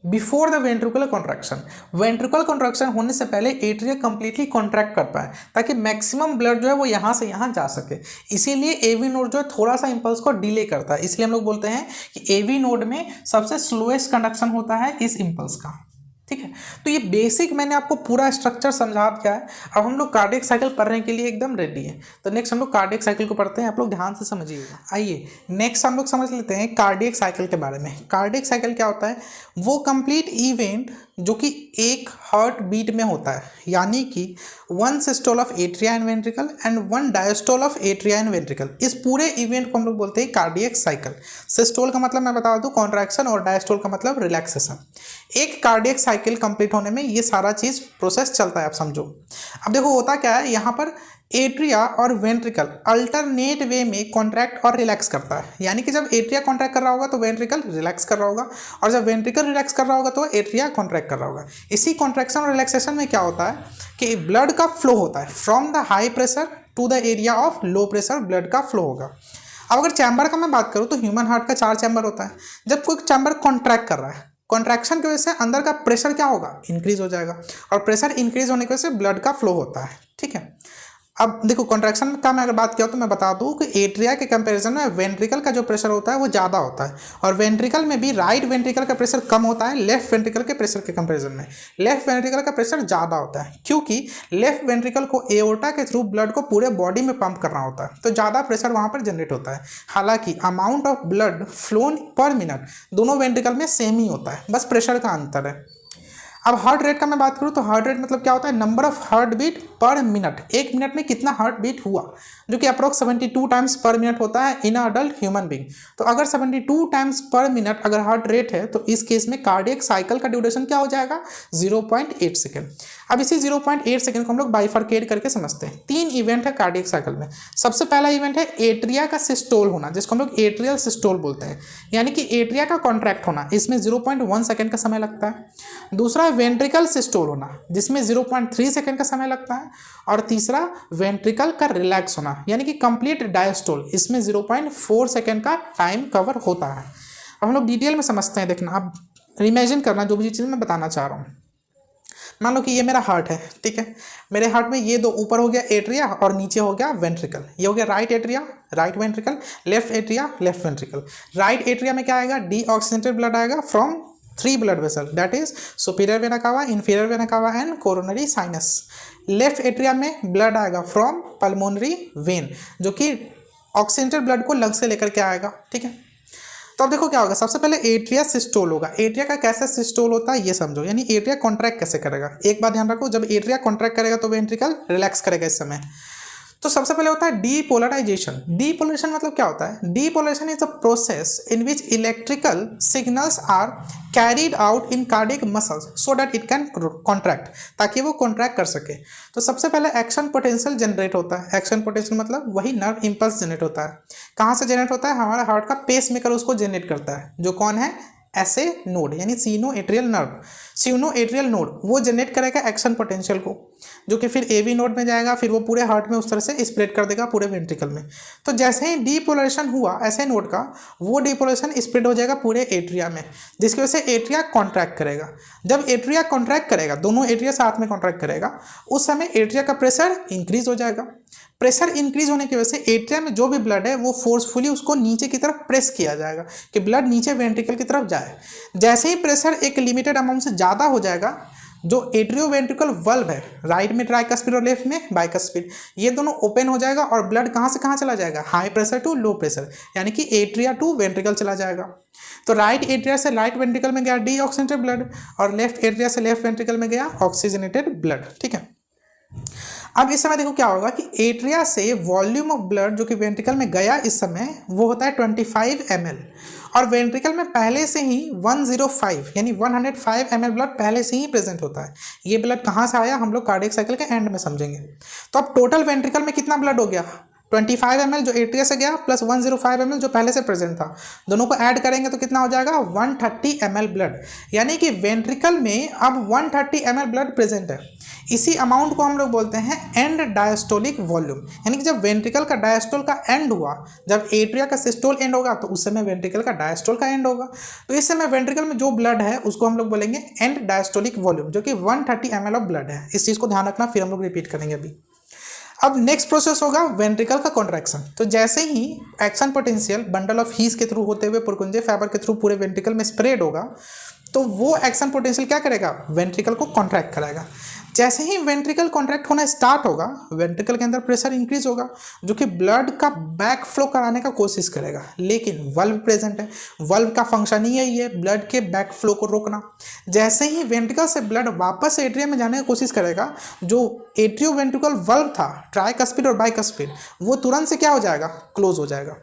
Speaker 1: before the ventricular contraction. Ventricular contraction होने से पहले एट्रिया कंप्लीटली कॉन्ट्रैक्ट कर पाए, ताकि मैक्सिमम ब्लड जो है वो यहाँ से यहाँ जा सके। इसीलिए एवी नोड जो है थोड़ा सा इंपल्स को डिले करता है, इसलिए हम लोग बोलते हैं कि एवी नोड में सबसे स्लोएस्ट कंडक्शन होता है इस इंपल्स का। ठीक है, तो ये बेसिक मैंने आपको पूरा स्ट्रक्चर समझा दिया है। अब हम लोग कार्डियक साइकिल पढ़ने के लिए एकदम रेडी है। तो नेक्स्ट हम लोग कार्डियक साइकिल को पढ़ते हैं, आप लोग ध्यान से समझिएगा। आइए नेक्स्ट हम लोग समझ लेते हैं कार्डियक साइकिल के बारे में। कार्डियक साइकिल क्या होता है, वो कंप्लीट इवेंट जो कि एक हार्ट बीट में होता है, यानी कि 1 systole of atria and ventricle and 1 diastole of atria and ventricle. इस पूरे इवेंट को हम लोग बोलते हैं कार्डियक साइकिल। सिस्टोल का मतलब मैं बता दूं कॉन्ट्रैक्शन, और डायस्टोल का मतलब रिलैक्सेशन। एक कार्डियक साइकिल कंप्लीट होने में ये सारा चीज़ प्रोसेस चलता है, आप समझो। अब देखो होता क्या है, यहाँ पर एट्रिया और वेंट्रिकल अल्टरनेट वे में कॉन्ट्रैक्ट और रिलैक्स करता है, यानी कि जब एट्रिया कॉन्ट्रैक्ट कर रहा होगा तो वेंट्रिकल रिलैक्स कर रहा होगा, और जब वेंट्रिकल रिलैक्स कर रहा होगा तो एट्रिया कॉन्ट्रैक्ट कर रहा होगा। इसी कॉन्ट्रैक्शन और रिलैक्सेशन में क्या होता है कि ब्लड का फ्लो होता है, from the high pressure to the area of low pressure blood का फ्लो होगा। अब अगर चैम्बर का मैं बात करूँ तो ह्यूमन हार्ट का 4 चैम्बर होता है। जब कोई चैम्बर कॉन्ट्रैक्ट कर रहा है, कॉन्ट्रैक्शन की वजह से अंदर का प्रेशर क्या होगा, इंक्रीज हो जाएगा, और प्रेशर इंक्रीज होने की वजह से ब्लड का फ्लो होता है। ठीक है, अब देखो कॉन्ट्रैक्शन का मैं अगर बात किया तो मैं बता दूं कि एट्रिया के कंपैरिजन में वेंट्रिकल का जो प्रेशर होता है वो ज़्यादा होता है, और वेंट्रिकल में भी राइट वेंट्रिकल का प्रेशर कम होता है लेफ्ट वेंट्रिकल के प्रेशर के कंपैरिजन में। लेफ्ट वेंट्रिकल का प्रेशर ज़्यादा होता है क्योंकि लेफ्ट वेंट्रिकल को एओर्टा के थ्रू ब्लड को पूरे बॉडी में पंप करना होता है, तो ज़्यादा प्रेशर वहाँ पर जनरेट होता है। हालांकि अमाउंट ऑफ ब्लड फ्लोन पर मिनट दोनों वेंट्रिकल में सेम ही होता है, बस प्रेशर का अंतर है। अब हार्ट रेट का मैं बात करूँ तो हार्ट रेट मतलब क्या होता है, number of heart beat per minute, एक मिनट में कितना हार्ट बीट हुआ, जो कि अप्रोक्स 72 टाइम्स पर मिनट होता है इन अडल्ट ह्यूमन बीइंग। तो अगर 72 टाइम्स पर मिनट अगर हार्ट रेट है तो इस केस में कार्डियक साइकिल का ड्यूरेशन क्या हो जाएगा, 0.8 सेकेंड। अब इसी 0.8 सेकेंड को हम लोग बाइफरकेट करके समझते हैं। 3 इवेंट है कार्डियक साइकिल में। सबसे पहला इवेंट है एट्रिया का सिस्टोल होना, जिसको हम लोग एट्रियल सिस्टोल बोलते हैं, यानी कि एट्रिया का कॉन्ट्रैक्ट होना, इसमें 0.1 सेकेंड का समय लगता है। दूसरा वेंट्रिकल सिस्टोल होना, जिसमें 0.3 सेकेंड का समय लगता है। और तीसरा वेंट्रिकल का रिलैक्स होना, यानी कि कंप्लीट डायस्टोल, इसमें 0.4 सेकेंड का टाइम कवर होता है। अब हम लोग डिटेल में समझते हैं। देखना, अब इमेजिन करना जो भी चीज़ मैं बताना चाह रहा हूँ। मान लो कि ये मेरा हार्ट है, ठीक है। मेरे हार्ट में ये दो, ऊपर हो गया एट्रिया और नीचे हो गया वेंट्रिकल। ये हो गया right atria, right ventricle, left atria, left ventricle. Right atria में क्या आएगा, डीऑक्सीजनेटेड ब्लड आएगा from 3 blood vessel, that is superior vena cava, inferior vena cava and coronary sinus. Left atria में ब्लड आएगा फ्रॉम पल्मोनरी वेन, जो कि oxygenated blood को lungs से लेकर के आएगा, ठीक है। तो अब देखो क्या होगा, सबसे पहले एट्रिया सिस्टोल होगा। एट्रिया का कैसा सिस्टोल होता है ये समझो, यानी एट्रिया कॉन्ट्रैक्ट कैसे करेगा। एक बात ध्यान रखो, जब एट्रिया कॉन्ट्रैक्ट करेगा तो वेंट्रिकल रिलैक्स करेगा इस समय। तो सबसे पहले होता है डीपोलराइजेशन। डीपोलराइजेशन मतलब क्या होता है, depolarisation is a process in which electrical signals are carried out in cardiac muscles so that it can contract, ताकि वो कॉन्ट्रैक्ट कर सके। तो सबसे पहले एक्शन पोटेंशियल जनरेट होता है। एक्शन पोटेंशियल मतलब वही नर्व इंपल्स जनरेट होता है। कहाँ से जनरेट होता है, हमारा हार्ट का पेस मेकर उसको जनरेट करता है, जो कौन है, ऐसे नोड, यानी सीनो एट्रियल नर्व, सीनो एट्रियल नोड, वो जनरेट करेगा एक्शन पोटेंशियल को, जो कि फिर एवी नोड में जाएगा, फिर वो पूरे हार्ट में उस तरह से स्प्रेड कर देगा पूरे वेंट्रिकल में। तो जैसे ही डीपोलराइजेशन हुआ ऐसे नोड का, वो डीपोलराइजेशन स्प्रेड हो जाएगा पूरे एट्रिया में, जिसकी वजह से एट्रिया कॉन्ट्रैक्ट करेगा। जब एट्रिया कॉन्ट्रैक्ट करेगा, दोनों एट्रिया साथ में कॉन्ट्रैक्ट करेगा, उस समय एट्रिया का प्रेशर इंक्रीज हो जाएगा। प्रेशर इंक्रीज होने की वजह से एट्रिया में जो भी ब्लड है वो फोर्सफुली उसको नीचे की तरफ प्रेस किया जाएगा कि ब्लड नीचे वेंट्रिकल की तरफ जाए। जैसे ही प्रेशर एक लिमिटेड अमाउंट से ज़्यादा हो जाएगा, जो एट्रियो वेंट्रिकल वल्व है, राइट में ट्राइकस्पिड और लेफ्ट में बाइकस्पिड, ये दोनों ओपन हो जाएगा और ब्लड कहाँ से कहाँ चला जाएगा, high pressure to low pressure, यानी कि एट्रिया टू वेंट्रिकल चला जाएगा। तो राइट एट्रिया से राइट वेंट्रिकल में गया डीऑक्सीजनेटेड ब्लड, और लेफ्ट एट्रिया से लेफ्ट वेंट्रिकल में गया ऑक्सीजनेटेड ब्लड, ठीक है। अब इस समय देखो क्या होगा कि एट्रिया से वॉल्यूम ऑफ ब्लड जो कि वेंट्रिकल में गया इस समय वो होता है 25 ml, और वेंट्रिकल में पहले से ही 105 यानी 105 ml ब्लड पहले से ही प्रेजेंट होता है। ये ब्लड कहाँ से आया हम लोग कार्डियक साइकिल के एंड में समझेंगे। तो अब टोटल वेंट्रिकल में कितना ब्लड हो गया, 25 ml जो एट्रिया से गया प्लस 105 ml जो पहले से प्रेजेंट था, दोनों को ऐड करेंगे तो कितना हो जाएगा, 130 ml ब्लड, यानी कि वेंट्रिकल में अब 130 ml ब्लड प्रेजेंट है। इसी अमाउंट को हम लोग बोलते हैं एंड डायस्टोलिक वॉल्यूम, यानी कि जब वेंट्रिकल का डायस्टोल का एंड हुआ, जब एट्रिया का सिस्टोल एंड होगा तो उस समय वेंट्रिकल का डायस्टोल का एंड होगा। तो इस समय वेंट्रिकल में जो ब्लड है उसको हम लोग बोलेंगे एंड डायस्टोलिक वॉल्यूम, जो कि 130 ml ऑफ ब्लड है। इस चीज़ को ध्यान रखना, फिर हम लोग रिपीट करेंगे अभी। अब नेक्स्ट प्रोसेस होगा वेंट्रिकल का कॉन्ट्रैक्शन। तो जैसे ही action potential bundle of His के थ्रू होते हुए पुरकुंजे फाइबर के थ्रू पूरे वेंट्रिकल में स्प्रेड होगा, तो वो एक्शन पोटेंशियल क्या करेगा, वेंट्रिकल को कॉन्ट्रैक्ट कराएगा। जैसे ही वेंट्रिकल कॉन्ट्रैक्ट होना स्टार्ट होगा, वेंट्रिकल के अंदर प्रेशर इंक्रीज होगा, जो कि ब्लड का बैक फ्लो कराने का कोशिश करेगा। लेकिन वल्व प्रेजेंट है, वल्व का फंक्शन ही यही है ब्लड के बैक फ्लो को रोकना। जैसे ही वेंट्रिकल से ब्लड वापस एट्रिया में जाने की कोशिश करेगा, जो एट्रियो वेंट्रिकल वल्व था ट्राइकस्पिड और बाइकस्पिड, वो तुरंत से क्या हो जाएगा, क्लोज हो जाएगा।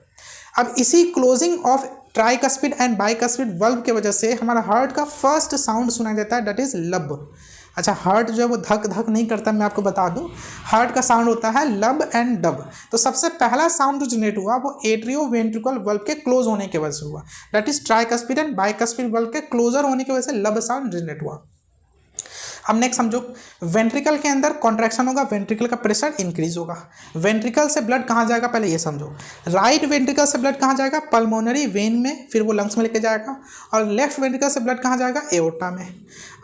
Speaker 1: अब इसी closing of tricuspid and bicuspid valve की वजह से हमारा हार्ट का फर्स्ट साउंड सुनाई देता है, दैट इज लब। अच्छा, हार्ट जो है वो धक धक नहीं करता, मैं आपको बता दूं, हार्ट का साउंड होता है लब एंड डब। तो सबसे पहला साउंड जो जनरेट हुआ वो एट्रियो वेंट्रिकल वल्व के क्लोज होने की वजह से हुआ, that is tricuspid and bicuspid valve के क्लोजर होने की वजह से लब साउंड जनरेट हुआ। अब नेक्स्ट समझो, वेंट्रिकल के अंदर कॉन्ट्रैक्शन होगा, वेंट्रिकल का प्रेशर इंक्रीज होगा। वेंट्रिकल से ब्लड कहाँ जाएगा, पहले ये समझो। राइट वेंट्रिकल से ब्लड कहाँ जाएगा, पल्मोनरी वेन में, फिर वो लंग्स में लेके जाएगा। और लेफ्ट वेंट्रिकल से ब्लड कहाँ जाएगा, एओर्टा में।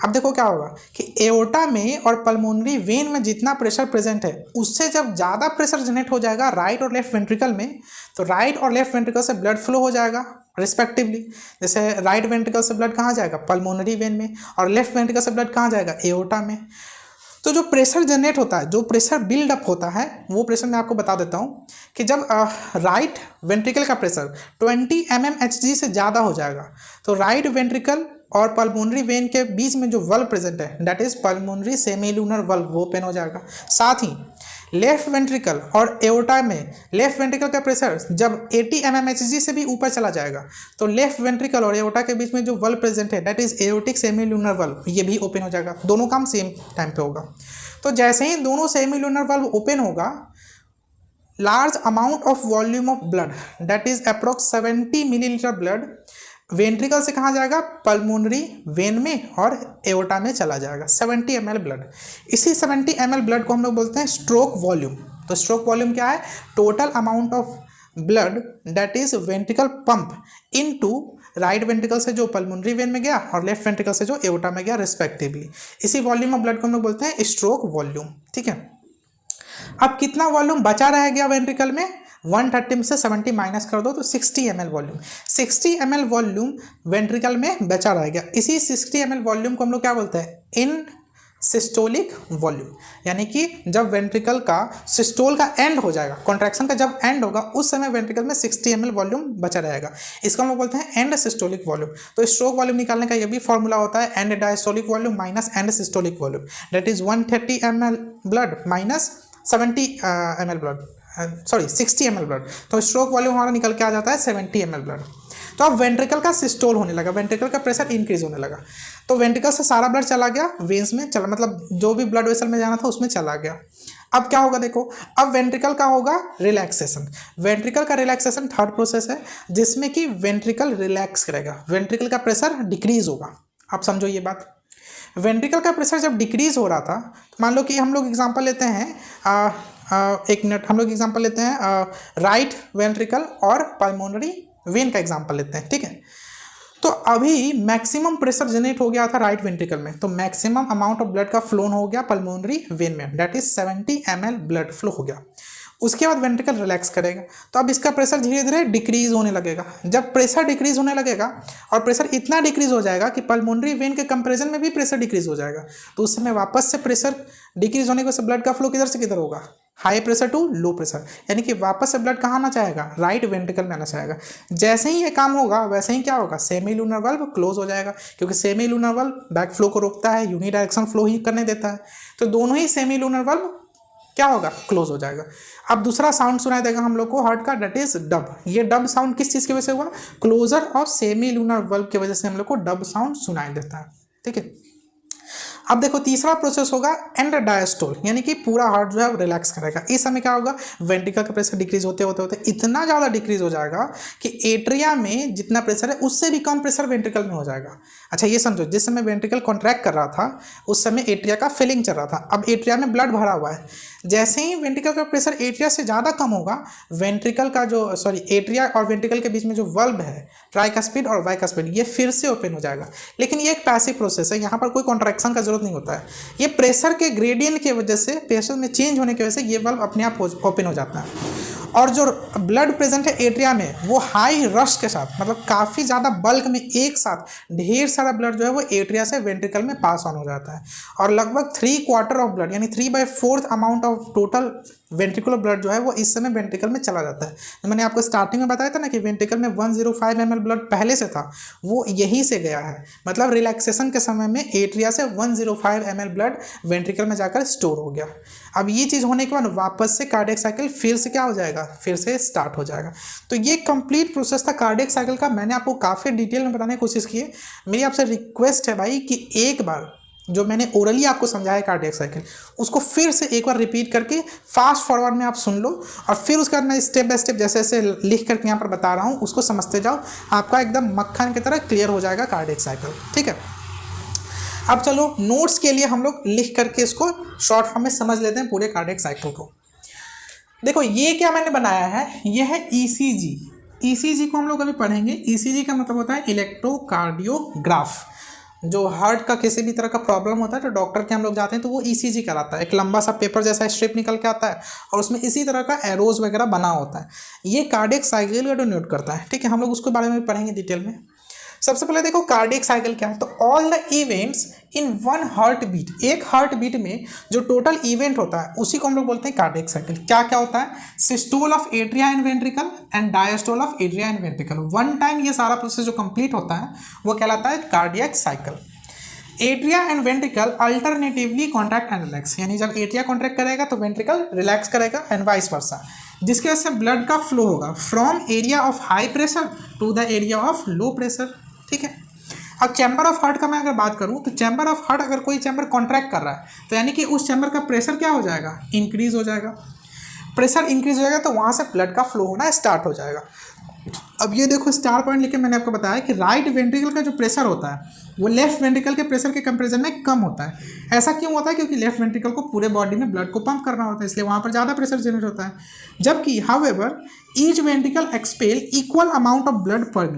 Speaker 1: अब देखो क्या होगा कि एओर्टा में और पल्मोनरी वेन में जितना प्रेशर प्रेजेंट है, उससे जब ज़्यादा प्रेशर जनरेट हो जाएगा राइट और लेफ्ट वेंट्रिकल में, तो राइट और लेफ्ट वेंट्रिकल से ब्लड फ्लो हो जाएगा रिस्पेक्टिवली। जैसे राइट वेंट्रिकल से ब्लड कहाँ जाएगा, पल्मोनरी वेन में, और लेफ्ट वेंट्रिकल से ब्लड कहाँ जाएगा, एओर्टा में। तो जो प्रेशर जनरेट होता है, जो प्रेशर बिल्डअप होता है, वो प्रेशर मैं आपको बता देता हूँ कि जब राइट वेंट्रिकल का प्रेशर 20 mmHg से ज़्यादा हो जाएगा, तो राइट वेंट्रिकल और पल्मोनरी वेन के बीच में जो वल्व प्रेजेंट है, that is pulmonary semilunar valve, वो ओपन हो जाएगा। साथ ही लेफ्ट वेंट्रिकल और एओर्टा में लेफ्ट वेंट्रिकल का प्रेशर जब 80 mmHg से भी ऊपर चला जाएगा, तो लेफ्ट वेंट्रिकल और एओर्टा के बीच में जो वल्व प्रेजेंट है, that is aortic semilunar valve, ये भी ओपन हो जाएगा। दोनों काम सेम टाइम पे होगा। तो जैसे ही दोनों सेमीलूनर वल्व ओपन होगा, large amount of volume of blood, that is approx 70 millilitre blood ventricle से कहाँ जाएगा, पल्मोनरी वेन में और एओर्टा में चला जाएगा, 70 ml ब्लड। इसी 70 ml ब्लड को हम लोग बोलते हैं स्ट्रोक वॉल्यूम। तो स्ट्रोक वॉल्यूम क्या है, total amount of blood that is ventricle pump into right ventricle से जो पल्मोनरी वेन में गया और लेफ्ट वेंट्रिकल से जो एओर्टा में गया रिस्पेक्टिवली। इसी वॉल्यूम ऑफ ब्लड को हम लोग बोलते हैं स्ट्रोक वॉल्यूम। ठीक है, अब कितना वॉल्यूम बचा रह गया वेंट्रिकल में, 130 में से 70 माइनस कर दो तो 60 ml volume, 60 ml volume ventricle में बचा रह गया। इसी 60 ml वॉल्यूम को हम लोग क्या बोलते हैं, इन सिस्टोलिक वॉल्यूम। यानी कि जब वेंट्रिकल का सिस्टोल का एंड हो जाएगा, कॉन्ट्रैक्शन का जब एंड होगा, उस समय वेंट्रिकल में 60 ml वॉल्यूम बचा रहेगा। इसको हम लोग बोलते हैं एंड सिस्टोलिक वॉल्यूम। तो स्ट्रोक वॉल्यूम निकालने का ये भी फॉर्मूला होता है, and diastolic volume minus end systolic volume, that is 130 ml blood minus 70 ml blood, sorry 60 ml blood. तो स्ट्रोक वॉल्यूम हमारा निकल के आ जाता है 70 ml ब्लड। तो अब वेंट्रिकल का सिस्टोल होने लगा, वेंट्रिकल का प्रेशर इंक्रीज होने लगा। तो वेंट्रिकल से सारा ब्लड चला गया वेन्स में, चला मतलब जो भी ब्लड वेसल में जाना था उसमें चला गया। अब क्या होगा देखो, अब वेंट्रिकल का होगा रिलैक्सेशन। वेंट्रिकल का रिलैक्सेशन थर्ड प्रोसेस है जिसमें कि वेंट्रिकल रिलैक्स करेगा, वेंट्रिकल का प्रेशर डिक्रीज होगा। आप समझो ये बात, वेंट्रिकल का प्रेशर जब डिक्रीज हो रहा था, तो मान लो कि हम लोग एग्जांपल लेते हैं, एक मिनट, हम लोग एग्जांपल लेते हैं राइट वेंट्रिकल और पल्मोनरी वेन का एग्जांपल लेते हैं। ठीक है, तो अभी मैक्सिमम प्रेशर जनरेट हो गया था राइट वेंट्रिकल में, तो मैक्सिमम अमाउंट ऑफ ब्लड का फ्लो हो गया पल्मोनरी वेन में, that is 70 ml blood flow हो गया। उसके बाद वेंट्रिकल रिलैक्स करेगा, तो अब इसका प्रेशर धीरे धीरे डिक्रीज होने लगेगा। जब प्रेशर डिक्रीज होने लगेगा और प्रेशर इतना डिक्रीज हो जाएगा कि पल्मोनरी वेन के कंपैरिजन में भी प्रेशर डिक्रीज हो जाएगा, तो उस समय वापस से प्रेशर डिक्रीज होने की वजह से ब्लड का फ्लो किधर से किधर होगा, high pressure to low pressure, यानी कि वापस से ब्लड कहाँ आना चाहेगा, राइट वेंट्रिकल में आना चाहेगा। जैसे ही ये काम होगा वैसे ही क्या होगा, सेमीलूनर वाल्व क्लोज हो जाएगा, क्योंकि सेमीलूनर वाल्व बैक फ्लो को रोकता है, यूनिडायरेक्शन फ्लो ही करने देता है। तो दोनों ही सेमीलूनर वाल्व क्या होगा, क्लोज हो जाएगा। अब दूसरा साउंड सुनाई देगा हम लोग को हार्ट का, दैट इज डब। ये डब साउंड किस चीज़ की वजह से हुआ, क्लोजर ऑफ सेमीलूनर वाल्व की वजह से हम लोग को डब साउंड सुनाई देता है। ठीक है, अब देखो तीसरा प्रोसेस होगा एंड डायस्टोल, यानी कि पूरा हार्ट जो है रिलैक्स करेगा। इस समय क्या होगा, वेंट्रिकल का प्रेशर डिक्रीज होते होते होते इतना ज़्यादा डिक्रीज हो जाएगा कि एट्रिया में जितना प्रेशर है उससे भी कम प्रेशर वेंट्रिकल में हो जाएगा। अच्छा ये समझो, जिस समय वेंट्रिकल कॉन्ट्रैक्ट कर रहा था उस समय एट्रिया का फिलिंग चल रहा था, अब एट्रिया में ब्लड भरा हुआ है। जैसे ही वेंट्रिकल का प्रेशर एट्रिया से ज़्यादा कम होगा, वेंट्रिकल का जो एट्रिया और वेंट्रिकल के बीच में जो वल्व है ट्राइकस्पिड और बाइकस्पिड, ये फिर से ओपन हो जाएगा। लेकिन ये एक पैसिव प्रोसेस है, यहाँ पर कोई कॉन्ट्रैक्शन का जरूरत नहीं होता है। ये प्रेशर के ग्रेडियंट की वजह से, प्रेशर में चेंज होने की वजह से ये वल्व अपने आप ओपन हो जाता है। और जो ब्लड प्रेजेंट है एट्रिया में वो हाई रश के साथ, मतलब काफ़ी ज़्यादा बल्क में एक साथ ढेर सारा ब्लड जो है वो एट्रिया से वेंट्रिकल में पास ऑन हो जाता है। और लगभग 3/4 ऑफ ब्लड, यानी 3/4 amount of total ventricular blood जो है वो इस समय वेंट्रिकल में चला जाता है। तो मैंने आपको स्टार्टिंग में बताया था ना कि वेंट्रिकल में 105 ml ब्लड पहले से था, वो यहीं से गया है। मतलब रिलैक्सेशन के समय में एट्रिया से 105 ml ब्लड वेंट्रिकल में जाकर स्टोर हो गया। अब ये चीज़ होने के बाद वापस से कार्डियक साइकिल फिर से क्या हो जाएगा, फिर से स्टार्ट हो जाएगा। तो ये कंप्लीट प्रोसेस था कार्डियक साइकिल का। मैंने आपको काफ़ी डिटेल में बताने की कोशिश की है। मेरी आपसे रिक्वेस्ट है भाई कि एक बार जो मैंने ओरली आपको समझाया कार्डियक साइकिल, उसको फिर से एक बार रिपीट करके फास्ट फॉरवर्ड में आप सुन लो, और फिर उसके बाद मैं स्टेप बाय स्टेप जैसे जैसे लिख करके यहाँ पर बता रहा हूँ उसको समझते जाओ। आपका एकदम मक्खन की तरह क्लियर हो जाएगा कार्डियक साइकिल। ठीक है, अब चलो नोट्स के लिए हम लोग लिख करके इसको शॉर्ट फॉर्म में समझ लेते हैं पूरे कार्डियक साइकिल को। देखो ये क्या मैंने बनाया है, ये है ईसीजी। ईसीजी को हम लोग अभी पढ़ेंगे। ईसीजी का मतलब होता है इलेक्ट्रोकार्डियोग्राफ। जो हार्ट का किसी भी तरह का प्रॉब्लम होता है तो डॉक्टर के हम लोग जाते हैं तो वो ईसीजी कराता है। एक लंबा सा पेपर जैसा स्ट्रिप निकल के आता है और उसमें इसी तरह का एरोज वगैरह बना होता है। ये कार्डियक साइकिल को डिनोट करता है। ठीक है, हम लोग उसके बारे में पढ़ेंगे डिटेल में। सबसे पहले देखो कार्डियक साइकिल क्या है। तो all the events in one heart beat, एक हार्ट बीट में जो टोटल इवेंट होता है उसी को हम लोग बोलते हैं कार्डियक साइकिल। क्या क्या होता है, systole of atria and ventricle and diastole of atria and ventricle. One time ये सारा प्रोसेस जो कंप्लीट होता है वो कहलाता है cardiac cycle. Atria and ventricle alternatively contract and relax, यानी जब एट्रिया कॉन्ट्रैक्ट करेगा तो वेंट्रिकल रिलैक्स करेगा एंड वाइस वर्सा, जिसकी वजह से ब्लड का फ्लो होगा from area of high pressure to the area of low pressure. ठीक है, अब चैम्बर ऑफ हार्ट का मैं अगर बात करूं तो चैम्बर ऑफ हार्ट अगर कोई चैम्बर कॉन्ट्रैक्ट कर रहा है तो यानी कि उस चैम्बर का प्रेशर क्या हो जाएगा, इंक्रीज हो जाएगा। प्रेशर इंक्रीज हो जाएगा तो वहाँ से ब्लड का फ्लो होना स्टार्ट हो जाएगा। अब ये देखो स्टार पॉइंट लिख के मैंने आपको बताया कि राइट वेंट्रिकल का जो प्रेशर होता है वो लेफ्ट वेंट्रिकल के प्रेशर के कंपैरिजन में कम होता है। ऐसा क्यों होता है, क्योंकि लेफ्ट वेंट्रिकल को पूरे बॉडी में ब्लड को पंप करना होता है, इसलिए वहाँ पर ज़्यादा प्रेशर जनरेट होता है। जबकि however each ventricle expel equal amount of blood पर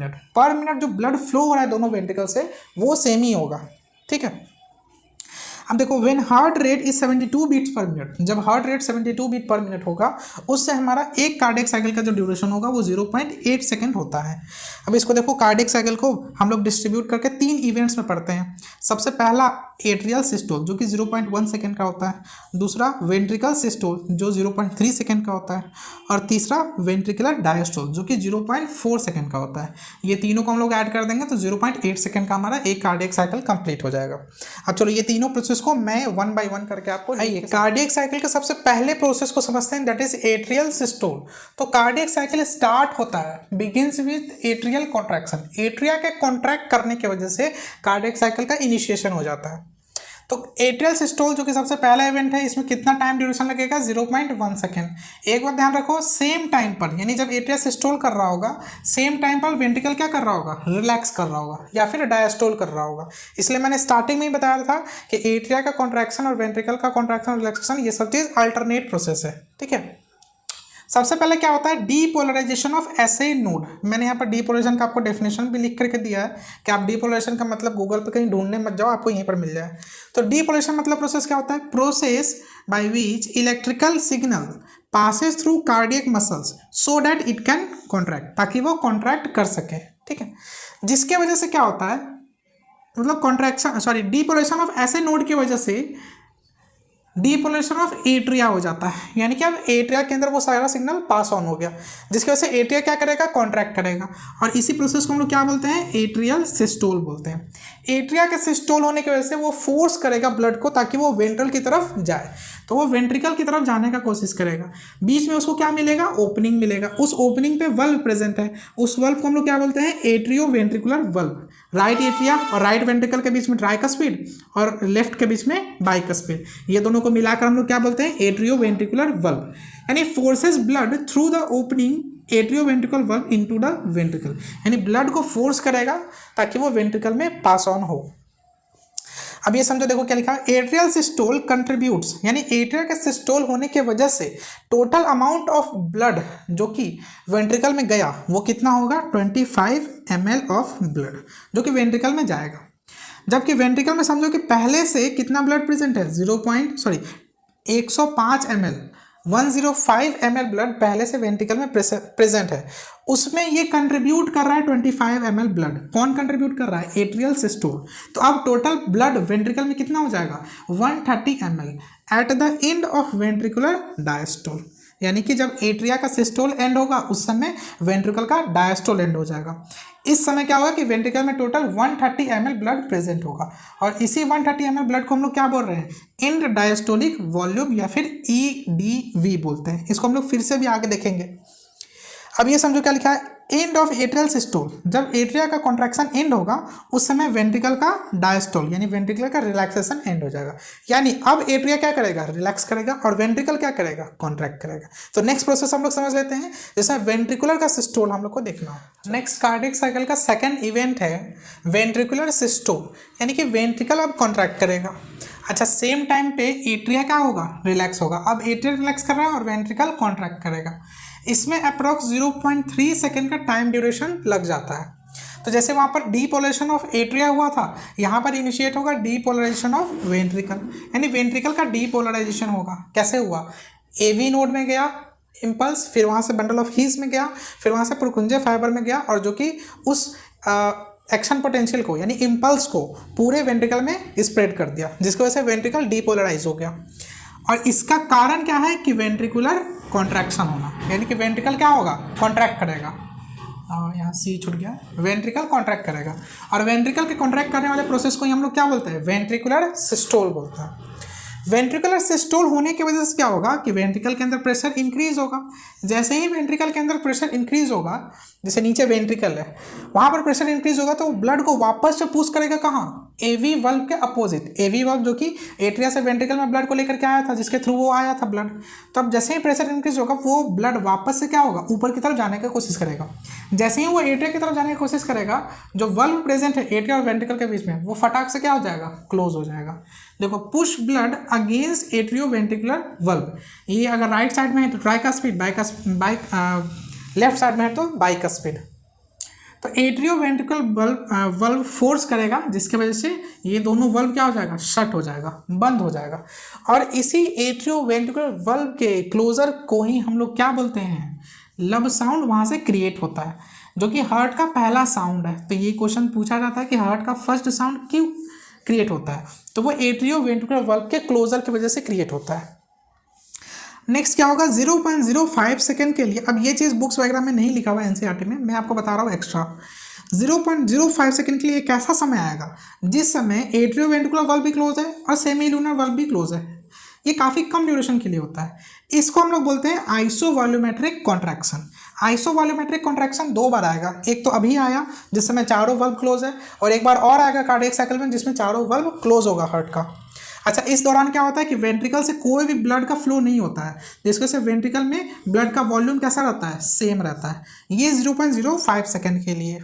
Speaker 1: मिनट जो ब्लड फ्लो हो रहा है दोनों वेंट्रिकल से वो सेम ही होगा। ठीक है, अब देखो when heart rate is 72 beats per minute, जब heart rate 72 beat per minute होगा उससे हमारा एक कार्डियक साइकिल का जो ड्यूरेशन होगा वो 0.8 सेकेंड होता है। अब इसको देखो कार्डियक साइकिल को हम लोग डिस्ट्रीब्यूट करके 3 इवेंट्स में पढ़ते हैं। सबसे पहला एट्रियल सिस्टोल जो कि 0.1 सेकेंड का होता है, दूसरा वेंट्रिकल सिस्टोल जो 0.3 सेकेंड का होता है, और तीसरा वेंट्रिकुलर डायस्टोल जो कि 0.4 सेकेंड का होता है। ये तीनों को हम लोग ऐड कर देंगे तो 0.8 सेकेंड का हमारा एक कार्डियक साइकिल कंप्लीट हो जाएगा। अब चलो ये तीनों प्रोसेस को मैं वन बाय वन करके आपको आइए कार्डियक साइकिल के सबसे पहले प्रोसेस को समझते हैं, दैट इज एट्रियल सिस्टोल। तो कार्डियक साइकिल स्टार्ट होता है, begins with atrial contraction. Atria के कॉन्ट्रैक्ट करने की वजह से कार्डियक साइकिल का इनिशिएशन हो जाता है। तो एट्रियल सिस्टोल जो कि सबसे पहला इवेंट है, इसमें कितना टाइम ड्यूरेशन लगेगा, 0.1 सेकेंड। एक बात ध्यान रखो, सेम टाइम पर, यानी जब एट्रियल सिस्टोल कर रहा होगा सेम टाइम पर वेंट्रिकल क्या कर रहा होगा, रिलैक्स कर रहा होगा या फिर डायस्टोल कर रहा होगा। इसलिए मैंने स्टार्टिंग में ही बताया था कि एट्रिया का कॉन्ट्रैक्शन और वेंट्रिकल का कॉन्ट्रैक्शन और रिलैक्सेशन ये सब चीज़ अल्टरनेट प्रोसेस है। ठीक है, सबसे पहले क्या होता है, डीपोलराइजेशन ऑफ एसे नोड। मैंने यहाँ पर डीपोलराइजेशन का आपको डेफिनेशन भी लिख करके दिया है कि आप डीपोलराइजेशन का मतलब गूगल पे कहीं ढूंढने मत जाओ, आपको यहीं पर मिल जाए। तो डीपोलराइजेशन मतलब प्रोसेस क्या होता है, process by which electrical signal passes through cardiac muscles so that it can contract, ताकि वो कॉन्ट्रैक्ट कर सके। ठीक है, जिसके वजह से क्या होता है, मतलब कॉन्ट्रैक्शन डीपोलराइजेशन ऑफ ऐसे नोड की वजह से डीपोलराइजेशन ऑफ एट्रिया हो जाता है, यानी कि अब एट्रिया के अंदर वो सारा सिग्नल पास ऑन हो गया, जिसकी वजह से एट्रिया क्या करेगा, कॉन्ट्रैक्ट करेगा। और इसी प्रोसेस को हम लोग क्या बोलते हैं, एट्रियल सिस्टोल बोलते हैं। एट्रिया के सिस्टोल होने की वजह से वो फोर्स करेगा ब्लड को ताकि वो वेंट्रल की तरफ जाए, तो वो वेंट्रिकल की तरफ जाने का कोशिश करेगा। बीच में उसको क्या मिलेगा, ओपनिंग मिलेगा। उस ओपनिंग पे वल्व प्रेजेंट है, उस वल्व को हम लोग क्या बोलते हैं, atrio ventricular valve. Right atria और राइट वेंट्रिकल के बीच में ट्राइकस्पिड और लेफ्ट के बीच में बाइकस्पिड, ये दोनों को मिलाकर हम लोग क्या बोलते हैं, एट्रियो वेंट्रिकुलर वल्व। यानी forces blood through the opening atrio ventricle valve into the ventricle, यानी ब्लड को फोर्स करेगा ताकि वो वेंट्रिकल में पास ऑन हो। अब ये समझो, देखो क्या लिखा है, एट्रियल सिस्टोल कंट्रीब्यूट्स, यानी एट्रिया के सिस्टोल होने के वजह से टोटल अमाउंट ऑफ ब्लड जो कि वेंट्रिकल में गया वो कितना होगा, 25 ml ऑफ ब्लड जो कि वेंट्रिकल में जाएगा। जबकि वेंट्रिकल में समझो कि पहले से कितना ब्लड प्रेजेंट है, 105 ml, 105 ml ब्लड पहले से वेंट्रिकल में प्रेजेंट है, उसमें ये कंट्रीब्यूट कर रहा है 25 ml ब्लड। कौन कंट्रीब्यूट कर रहा है, एट्रियल सिस्टोल। तो अब टोटल ब्लड वेंट्रिकल में कितना हो जाएगा, 130 ml at the end of ventricular diastole, यानी कि जब एट्रिया का सिस्टोल एंड होगा उस समय वेंट्रिकल का डायस्टोल एंड हो जाएगा। इस समय क्या होगा कि वेंट्रिकल में टोटल 130 ml ब्लड प्रेजेंट होगा, और इसी 130 ml ब्लड को हम लोग क्या बोल रहे हैं, एंड डायस्टोलिक वॉल्यूम या फिर EDV बोलते हैं। इसको हम लोग फिर से भी आगे देखेंगे।
Speaker 2: अब ये समझो क्या लिखा है, एंड ऑफ एट्रियल सिस्टोल, जब एट्रिया का कॉन्ट्रैक्शन एंड होगा उस समय वेंट्रिकल का डायस्टोल यानी वेंट्रिकल का रिलैक्सेशन एंड हो जाएगा। यानी अब एट्रिया क्या करेगा, रिलैक्स करेगा, और वेंट्रिकल क्या करेगा, कॉन्ट्रैक्ट करेगा। तो नेक्स्ट प्रोसेस हम लोग समझ लेते हैं, जैसे वेंट्रिकुलर का सिस्टोल हम लोग को देखना हो। नेक्स्ट कार्डियक साइकिल का सेकेंड इवेंट है वेंट्रिकुलर सिस्टोल, यानी कि वेंट्रिकल अब कॉन्ट्रैक्ट करेगा। अच्छा, सेम टाइम पे एट्रिया क्या होगा, रिलैक्स होगा। अब एट्रिया रिलैक्स कर रहा है और वेंट्रिकल कॉन्ट्रैक्ट करेगा। इसमें अप्रॉक्स 0.3 सेकेंड का टाइम ड्यूरेशन लग जाता है। तो जैसे वहाँ पर डीपोलराइजेशन ऑफ एट्रिया हुआ था, यहाँ पर इनिशिएट होगा डीपोलराइजेशन ऑफ वेंट्रिकल, यानी वेंट्रिकल का डीपोलराइजेशन होगा। कैसे हुआ, एवी नोड में गया इम्पल्स, फिर वहाँ से बंडल ऑफ हीस में गया, फिर वहाँ से पुरकुंजे फाइबर में गया, और जो कि उस एक्शन पोटेंशियल को यानी इम्पल्स को पूरे वेंट्रिकल में स्प्रेड कर दिया, जिसकी वजह से वेंट्रिकल डीपोलराइज हो गया। और इसका कारण क्या है कि वेंट्रिकुलर कॉन्ट्रैक्शन होना, यानी कि वेंट्रिकल क्या होगा, कॉन्ट्रैक्ट करेगा। यहाँ सी छूट गया, वेंट्रिकल कॉन्ट्रैक्ट करेगा। और वेंट्रिकल के कॉन्ट्रैक्ट करने वाले प्रोसेस को ही हम लोग क्या बोलते हैं, वेंट्रिकुलर सिस्टोल बोलते हैं। वेंट्रिकुलर सिस्टोल होने की वजह से क्या होगा कि वेंट्रिकल के अंदर प्रेशर इंक्रीज होगा। जैसे ही वेंट्रिकल के अंदर प्रेशर इंक्रीज होगा, जैसे नीचे वेंट्रिकल है वहाँ पर प्रेशर इंक्रीज होगा, तो ब्लड को वापस से पुश करेगा कहाँ, एवी वल्व के अपोजिट। एवी वल्व जो कि एट्रिया से वेंट्रिकल में ब्लड को लेकर के आया था, जिसके थ्रू वो आया था ब्लड। तो अब जैसे ही प्रेशर इंक्रीज होगा, वो ब्लड वापस से क्या होगा, ऊपर की तरफ जाने की कोशिश करेगा। जैसे ही वो एट्रिया की तरफ जाने की कोशिश करेगा, जो वल्व प्रेजेंट है एट्रिया और वेंट्रिकल के बीच में, वो फटाक से क्या हो जाएगा, क्लोज हो जाएगा। देखो, push blood against atrio ventricular valve, ये अगर राइट साइड में है तो ट्राइकास्पिड, लेफ्ट साइड में है तो बाइकास्पिड। तो एट्रियो वेंट्रिकल वल्व फोर्स करेगा, जिसकी वजह से ये दोनों वल्व क्या हो जाएगा, शट हो जाएगा, बंद हो जाएगा। और इसी एट्रियो वेंट्रिकल वल्व के क्लोजर को ही हम लोग क्या बोलते हैं, लब साउंड वहाँ से क्रिएट होता है, जो कि हार्ट का पहला साउंड है। तो ये क्वेश्चन पूछा जाता है कि हार्ट का फर्स्ट साउंड क्यों क्रिएट होता है, तो वो एट्रियो वेंट्रिकुलर वल्व के क्लोजर की वजह से क्रिएट होता है। नेक्स्ट क्या होगा, 0.05 सेकेंड के लिए, अब ये चीज़ बुक्स वगैरह में नहीं लिखा हुआ है एनसीईआरटी में, मैं आपको बता रहा हूँ एक्स्ट्रा। 0.05 सेकेंड के लिए एक ऐसा समय आएगा जिस समय एट्रियो वेंट्रिकुलर वल्व भी क्लोज है और सेमी लूनर वल्व भी क्लोज है। ये काफ़ी कम ड्यूरेशन के लिए होता है। इसको हम लोग बोलते हैं आइसोवॉल्यूमेट्रिक कॉन्ट्रैक्शन। आइसोवॉल्यूमेट्रिक कॉन्ट्रैक्शन दो बार आएगा, एक तो अभी आया जिस समय चारों वल्व क्लोज है, और एक बार और आएगा कार्डियक साइकिल में जिसमें चारों वल्व क्लोज होगा हार्ट का। अच्छा, इस दौरान क्या होता है कि वेंट्रिकल से कोई भी ब्लड का फ्लो नहीं होता है, जिसकी वजह से वेंट्रिकल में ब्लड का वॉल्यूम कैसा रहता है, सेम रहता है। ये 0.05 सेकेंड के लिए।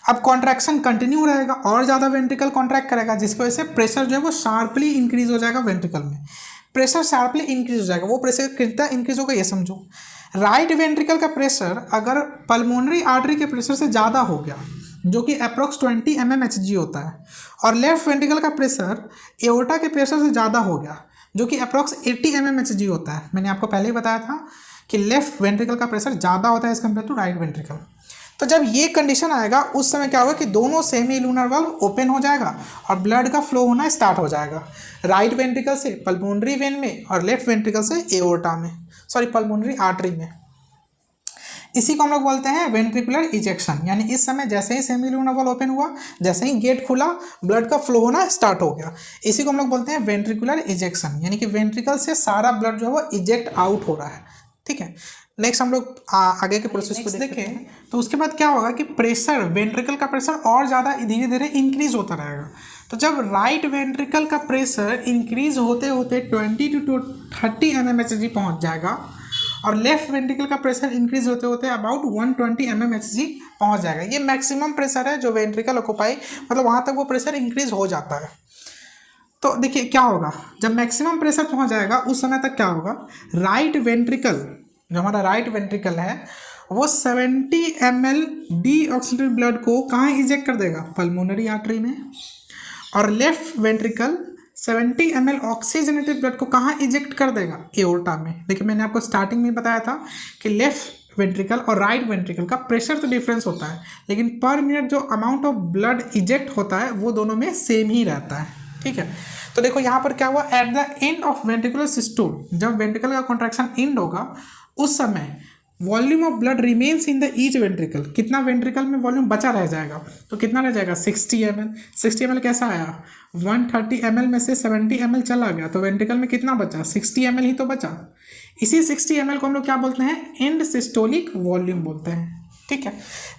Speaker 2: अब कॉन्ट्रैक्शन कंटिन्यू रहेगा और ज़्यादा वेंट्रिकल कॉन्ट्रैक्ट करेगा, जिसकी वजह से प्रेशर जो है वो शार्पली इंक्रीज हो जाएगा। वेंट्रिकल में प्रेशर शार्पली इंक्रीज हो जाएगा। वो प्रेशर कितना इंक्रीज होगा ये समझो। राइट वेंट्रिकल का प्रेशर अगर पल्मोनरी आर्टरी के प्रेशर से ज़्यादा हो गया, जो कि अप्रॉक्स 20 mmHg होता है, और लेफ्ट वेंट्रिकल का प्रेशर एओर्टा के प्रेशर से ज़्यादा हो गया, जो कि अप्रॉक्स 80 mmHg होता है। मैंने आपको पहले ही बताया था कि लेफ्ट वेंट्रिकल का प्रेशर ज़्यादा होता है as compare to right ventricle. तो जब ये कंडीशन आएगा उस समय क्या होगा कि दोनों सेमी लूनर वल्व ओपन हो जाएगा और ब्लड का फ्लो होना स्टार्ट हो जाएगा, राइट वेंट्रिकल से पल्मोनरी वेन में और लेफ्ट वेंट्रिकल से एओर्टा में, पल्मोनरी आर्टरी में। इसी को हम लोग बोलते हैं वेंट्रिकुलर इजेक्शन। यानी इस समय जैसे ही सेमी लूनर वल्व ओपन हुआ, जैसे ही गेट खुला, ब्लड का फ्लो होना स्टार्ट हो गया। इसी को हम लोग बोलते हैं वेंट्रिकुलर इजेक्शन, यानी कि वेंट्रिकल से सारा ब्लड जो है वो इजेक्ट आउट हो रहा है। ठीक है, नेक्स्ट हम लोग आगे के प्रोसेस को देखें तो उसके बाद क्या होगा कि प्रेशर, वेंट्रिकल का प्रेशर और ज़्यादा धीरे धीरे इंक्रीज होता रहेगा। तो जब राइट वेंट्रिकल का प्रेशर इंक्रीज होते होते 20 to 30 mmHg पहुँच जाएगा, और लेफ्ट वेंट्रिकल का प्रेशर इंक्रीज होते होते अबाउट 120 mmHg पहुँच जाएगा। ये मैक्सिमम प्रेशर है जो वेंट्रिकल ऑक्यूपाई, मतलब वहाँ तक वो प्रेशर इंक्रीज हो जाता है। तो देखिए क्या होगा, जब मैक्सिमम प्रेशर पहुँच जाएगा उस समय तक क्या होगा, राइट वेंट्रिकल, जो हमारा राइट वेंट्रिकल है, वो 70 ml डीऑक्सीजनेटेड ब्लड को कहाँ इंजेक्ट कर देगा, पल्मोनरी आर्टरी में। और left ventricle 70 ml oxygenated blood को कहाँ इंजेक्ट कर देगा, एओर्टा में। देखिए मैंने आपको स्टार्टिंग में बताया था कि लेफ्ट वेंट्रिकल और राइट वेंट्रिकल का प्रेशर तो डिफरेंस होता है, लेकिन पर मिनट जो अमाउंट ऑफ ब्लड इजेक्ट होता है वो दोनों में सेम ही रहता है। ठीक है, तो देखो यहाँ पर क्या हुआ, at the end of ventricular systole, जब वेंट्रिकल का कॉन्ट्रैक्शन एंड होगा उस समय volume of blood remains in the each ventricle, कितना वेंट्रिकल में वॉल्यूम बचा रह जाएगा, तो कितना रह जाएगा 60 ml। 60 ml कैसा आया, 130 ml में से 70 ml चला गया, तो वेंट्रिकल में कितना बचा, 60 ml ही तो बचा। इसी 60 ml को हम लोग क्या बोलते हैं, एंड सिस्टोलिक वॉल्यूम बोलते हैं, ठीक है।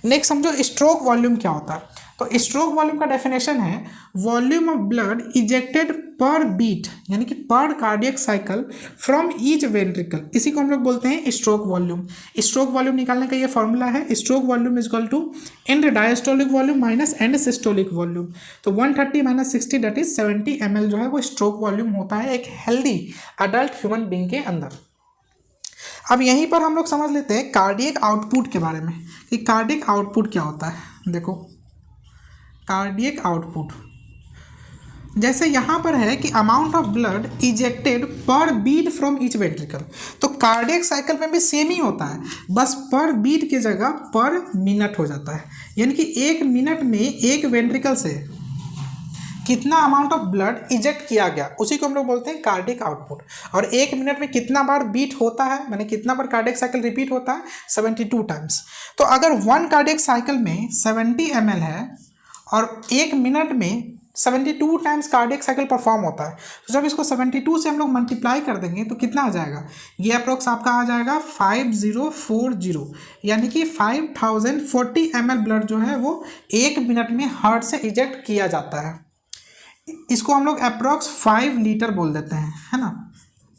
Speaker 2: नेक्स्ट समझो स्ट्रोक वॉल्यूम क्या होता है। तो स्ट्रोक वॉल्यूम का डेफिनेशन है वॉल्यूम ऑफ ब्लड इजेक्टेड पर बीट, यानी कि पर cardiac cycle from each ventricle, इसी को हम लोग बोलते हैं स्ट्रोक वॉल्यूम। स्ट्रोक वॉल्यूम निकालने का ये फॉर्मूला है, stroke volume is equal to end diastolic volume minus end systolic volume. तो 130 माइनस 60 दैट इज 70 ml जो है वो स्ट्रोक वॉल्यूम होता है एक हेल्दी अडल्ट ह्यूमन बींग के अंदर। अब यहीं पर हम लोग समझ लेते हैं कार्डियक आउटपुट के बारे में कि कार्डियक आउटपुट क्या होता है। देखो कार्डियक आउटपुट, जैसे यहाँ पर है कि अमाउंट ऑफ ब्लड इजेक्टेड पर बीट फ्रॉम ईच वेंट्रिकल, तो कार्डियक साइकिल में भी सेम ही होता है, बस पर बीट की जगह पर मिनट हो जाता है, यानी कि एक मिनट में एक वेंट्रिकल से कितना अमाउंट ऑफ ब्लड इजेक्ट किया गया उसी को हम लोग बोलते हैं कार्डियक आउटपुट। और एक मिनट में कितना बार बीट होता है, माने कितना बार कार्डियक साइकिल रिपीट होता है, 72 टाइम्स। तो अगर वन कार्डियक साइकिल में 70 ml है और एक मिनट में 72 टाइम्स कार्डियक साइकिल परफॉर्म होता है, तो जब इसको 72 से हम लोग मल्टीप्लाई कर देंगे तो कितना आ जाएगा, ये अप्रोक्स आपका आ जाएगा 5040, यानी कि 5040 ml ब्लड जो है वो एक मिनट में हार्ट से इजेक्ट किया जाता है। इसको हम लोग अप्रोक्स 5 लीटर बोल देते हैं, है ना।